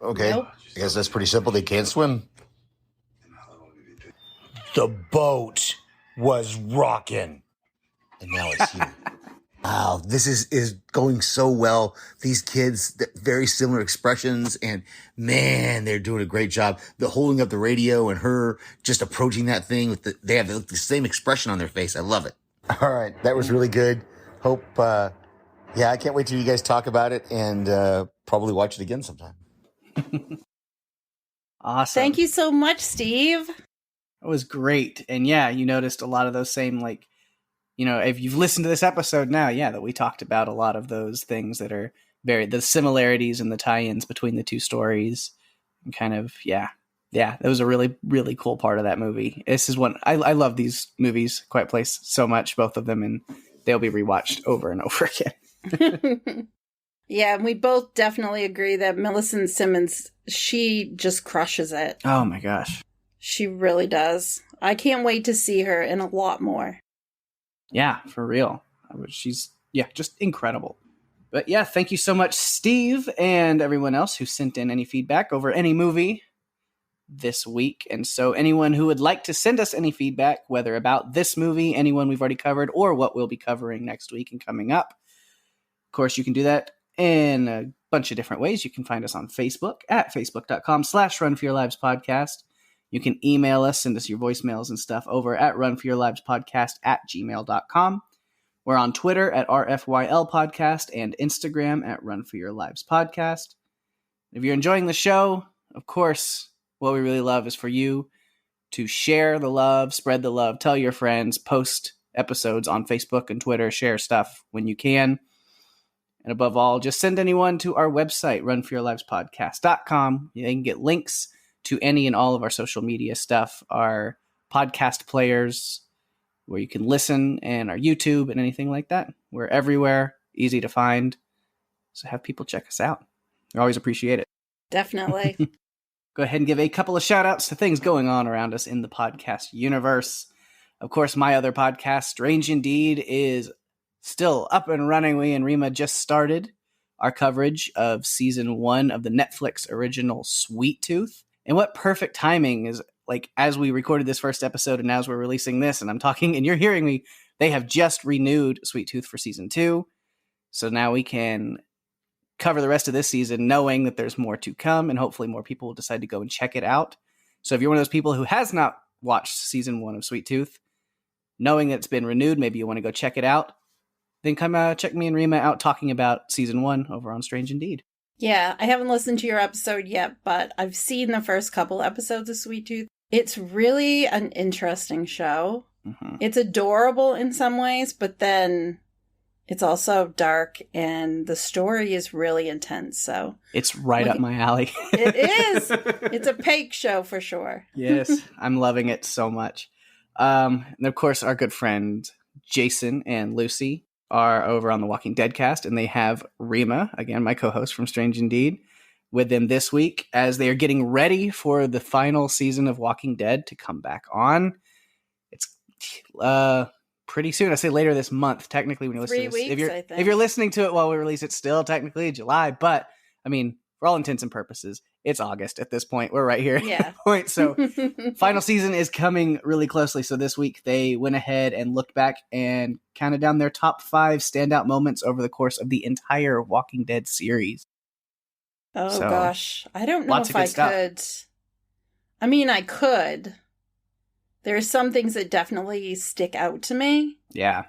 Okay. Nope. I guess that's pretty simple. They can't swim. The boat was rocking. And now it's here. wow, this is going so well. These kids, very similar expressions, and man, they're doing a great job. The holding up the radio and her just approaching that thing with they have the same expression on their face. I love it. All right, that was really good. Hope, I can't wait till you guys talk about it and probably watch it again sometime. Awesome. Thank you so much, Steve. It was great. And yeah, you noticed a lot of those same, like, if you've listened to this episode now, that we talked about a lot of those things that are the similarities and the tie-ins between the two stories. And kind of, that was a really, really cool part of that movie. This is one, I love these movies, Quiet Place, so much, both of them, and they'll be rewatched over and over again. Yeah, we both definitely agree that Millicent Simmons, she just crushes it. Oh my gosh. She really does. I can't wait to see her in a lot more. Yeah, for real. She's, just incredible. But thank you so much, Steve, and everyone else who sent in any feedback over any movie this week. And so anyone who would like to send us any feedback, whether about this movie, anyone we've already covered, or what we'll be covering next week and coming up, of course, you can do that in a bunch of different ways. You can find us on Facebook at facebook.com/runforyourlivespodcast. You can email us, send us your voicemails and stuff over at runforyourlivespodcast@gmail.com. We're on Twitter at RFYL Podcast and Instagram at runforyourlivespodcast. If you're enjoying the show, of course, what we really love is for you to share the love, spread the love, tell your friends, post episodes on Facebook and Twitter, share stuff when you can. And above all, just send anyone to our website, runforyourlivespodcast.com. They can get links to any and all of our social media stuff, our podcast players where you can listen, and our YouTube and anything like that. We're everywhere, easy to find. So have people check us out. We always appreciate it. Definitely. Go ahead and give a couple of shout outs to things going on around us in the podcast universe. Of course, my other podcast, Strange Indeed, is still up and running. We and Rima just started our coverage of season 1 of the Netflix original Sweet Tooth. And what perfect timing is, like, as we recorded this first episode and as we're releasing this and I'm talking and you're hearing me, they have just renewed Sweet Tooth for season 2. So now we can cover the rest of this season knowing that there's more to come, and hopefully more people will decide to go and check it out. So if you're one of those people who has not watched season 1 of Sweet Tooth, knowing that it's been renewed, maybe you want to go check it out, then come check me and Rima out talking about season 1 over on Strange Indeed. Yeah, I haven't listened to your episode yet, but I've seen the first couple episodes of Sweet Tooth. It's really an interesting show. Mm-hmm. It's adorable in some ways, but then it's also dark, and the story is really intense. So it's right up my alley. It is. It's a Pake show for sure. Yes, I'm loving it so much. And of course, our good friend Jason and Lucy are over on the Walking Dead cast, and they have Rima, again, my co-host from Strange Indeed, with them this week as they are getting ready for the final season of Walking Dead to come back on. It's pretty soon. I say later this month, technically, when you listen to this. 3 weeks, I think. If you're listening to it while we release it, still technically July, but I mean, for all intents and purposes, it's August at this point. We're right here at that point. So final season is coming really closely. So this week they went ahead and looked back and counted down their top 5 standout moments over the course of the entire Walking Dead series. Oh, gosh. I don't know if I could. I mean, I could. There's some things that definitely stick out to me. Yeah.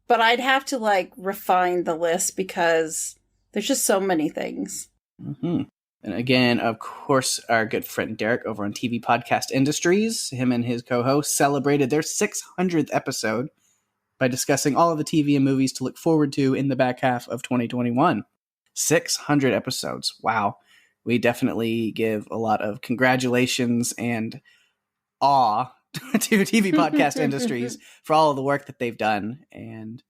But I'd have to, refine the list because there's just so many things. Mm-hmm. And again, of course, our good friend Derek over on TV Podcast Industries, him and his co-host celebrated their 600th episode by discussing all of the TV and movies to look forward to in the back half of 2021. 600 episodes. Wow. We definitely give a lot of congratulations and awe to TV Podcast Industries for all of the work that they've done and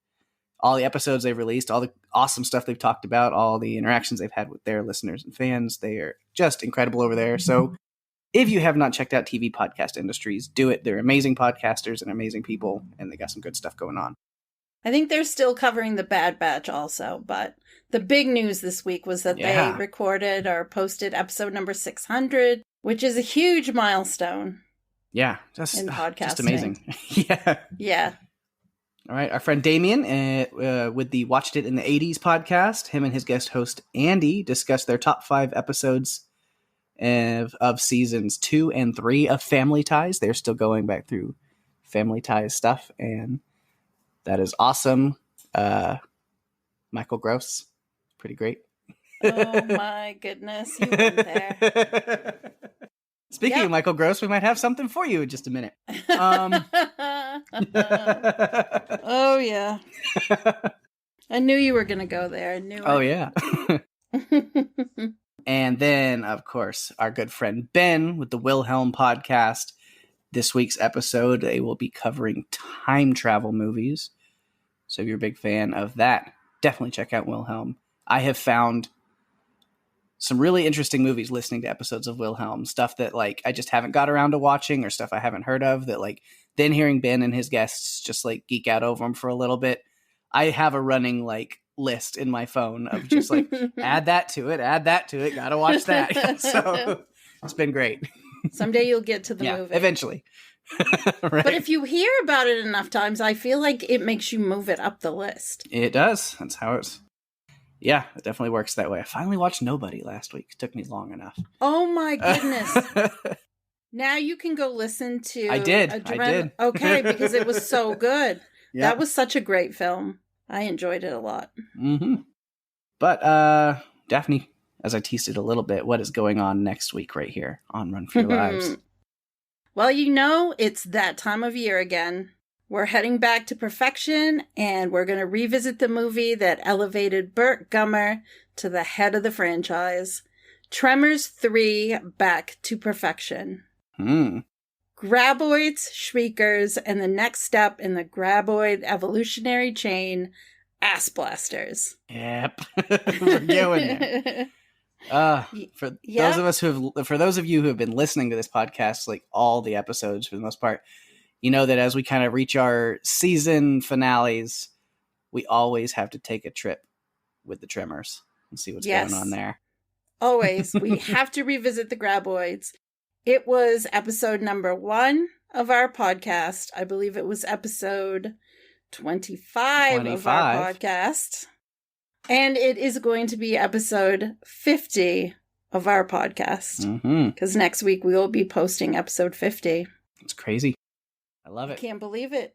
all the episodes they've released, all the awesome stuff they've talked about, all the interactions they've had with their listeners and fans. They are just incredible over there. So if you have not checked out TV Podcast Industries, do it. They're amazing podcasters and amazing people, and they got some good stuff going on. I think they're still covering the Bad Batch also, but the big news this week was that they recorded or posted episode number 600, which is a huge milestone. Yeah, in podcasting. Just amazing. Yeah. Yeah. All right, our friend Damien with the Watched It in the 80s podcast, him and his guest host Andy discussed their top 5 episodes of seasons 2 and 3 of Family Ties. They're still going back through Family Ties stuff, and that is awesome. Michael Gross, pretty great. Oh my goodness, you went there. Speaking of Michael Gross, we might have something for you in just a minute. Oh yeah. I knew you were going to go there. I knew Oh it. yeah. And then, of course, our good friend Ben with the Wilhelm podcast. This week's episode, they will be covering time travel movies. So if you're a big fan of that, definitely check out Wilhelm. I have found some really interesting movies listening to episodes of Wilhelm, stuff that like I just haven't got around to watching or stuff I haven't heard of that like then hearing Ben and his guests just like geek out over them for a little bit. I have a running like list in my phone of just like add that to it, gotta watch that. So it's been great. Someday you'll get to the movie. Eventually. Right? But if you hear about it enough times, I feel like it makes you move it up the list. It does. That's how it's. Yeah, it definitely works that way. I finally watched Nobody last week. It took me long enough. Oh my goodness. Now you can go listen to... I did. Okay, because it was so good. Yeah. That was such a great film. I enjoyed it a lot. Mm-hmm. But, Daphne, as I teased it a little bit, what is going on next week right here on Run for Your Lives? Well, you know, it's that time of year again. We're heading back to perfection, and we're going to revisit the movie that elevated Burt Gummer to the head of the franchise. Tremors 3, Back to Perfection. Graboids, Shriekers, and the next step in the Graboid evolutionary chain, Ass Blasters. Yep. We're going there. For those of you who have been listening to this podcast, like all the episodes for the most part, you know that as we kind of reach our season finales, we always have to take a trip with the Tremors and see what's going on there. Always. We have to revisit the Graboids. It was episode number 1 of our podcast. I believe it was episode 25 of our podcast. And it is going to be episode 50 of our podcast. Because next week we will be posting episode 50. It's crazy. I love it. I can't believe it.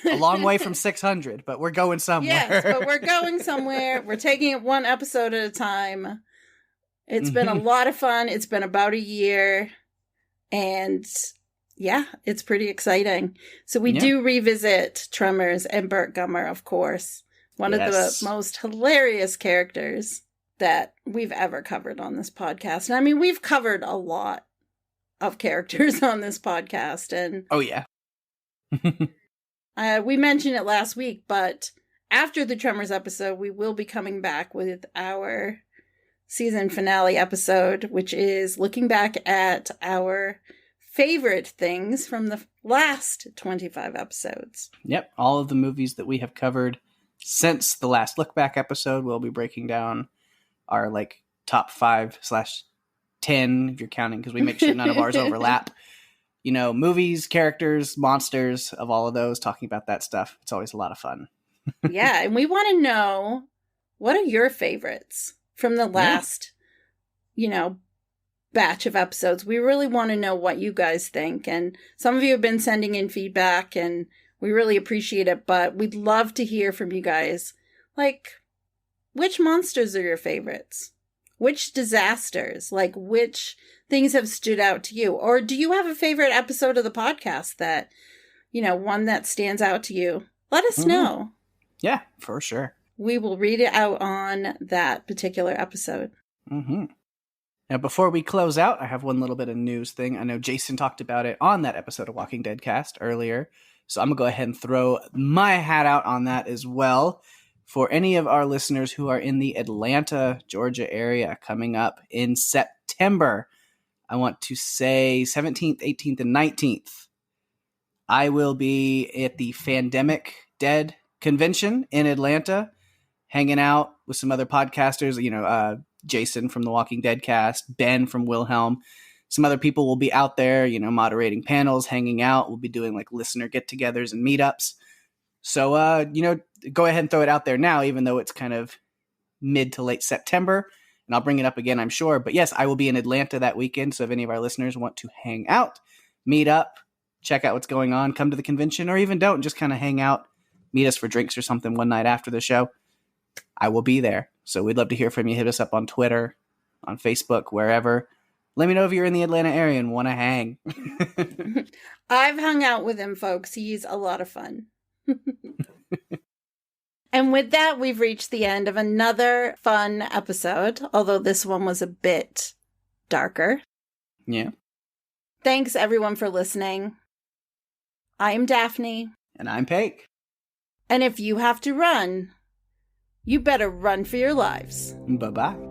A long way from 600, but we're going somewhere. Yes, but we're going somewhere. We're taking it one episode at a time. It's been a lot of fun. It's been about a year. And yeah, it's pretty exciting. So we do revisit Tremors and Burt Gummer, of course. One of the most hilarious characters that we've ever covered on this podcast. And I mean, we've covered a lot of characters on this podcast. And oh, yeah. We mentioned it last week, but after the Tremors episode, we will be coming back with our season finale episode, which is looking back at our favorite things from the last 25 episodes. Yep. All of the movies that we have covered since the last look back episode. We'll be breaking down our like top 5/10, if you're counting, because we make sure none of ours overlap. You know, movies, characters, monsters, of all of those, talking about that stuff. It's always a lot of fun. Yeah, and we want to know, what are your favorites from the last, batch of episodes? We really want to know what you guys think. And some of you have been sending in feedback, and we really appreciate it. But we'd love to hear from you guys. Like, which monsters are your favorites? Which disasters? Like, which things have stood out to you? Or do you have a favorite episode of the podcast that, one that stands out to you? Let us know. Yeah, for sure. We will read it out on that particular episode. Now, before we close out, I have one little bit of news thing. I know Jason talked about it on that episode of Walking Dead Cast earlier, so I'm going to go ahead and throw my hat out on that as well. For any of our listeners who are in the Atlanta, Georgia area coming up in September, I want to say 17th, 18th, and 19th, I will be at the Fandemic Dead convention in Atlanta, hanging out with some other podcasters, Jason from the Walking Dead Cast, Ben from Wilhelm. Some other people will be out there, moderating panels, hanging out. We'll be doing like listener get-togethers and meetups. So, go ahead and throw it out there now, even though it's kind of mid to late September. And I'll bring it up again, I'm sure. But yes, I will be in Atlanta that weekend. So if any of our listeners want to hang out, meet up, check out what's going on, come to the convention, or even don't, just kind of hang out, meet us for drinks or something one night after the show, I will be there. So we'd love to hear from you. Hit us up on Twitter, on Facebook, wherever. Let me know if you're in the Atlanta area and want to hang. I've hung out with him, folks. He's a lot of fun. And with that, we've reached the end of another fun episode, although this one was a bit darker. Yeah. Thanks, everyone, for listening. I am Daphne. And I'm Pake. And if you have to run, you better run for your lives. Bye-bye.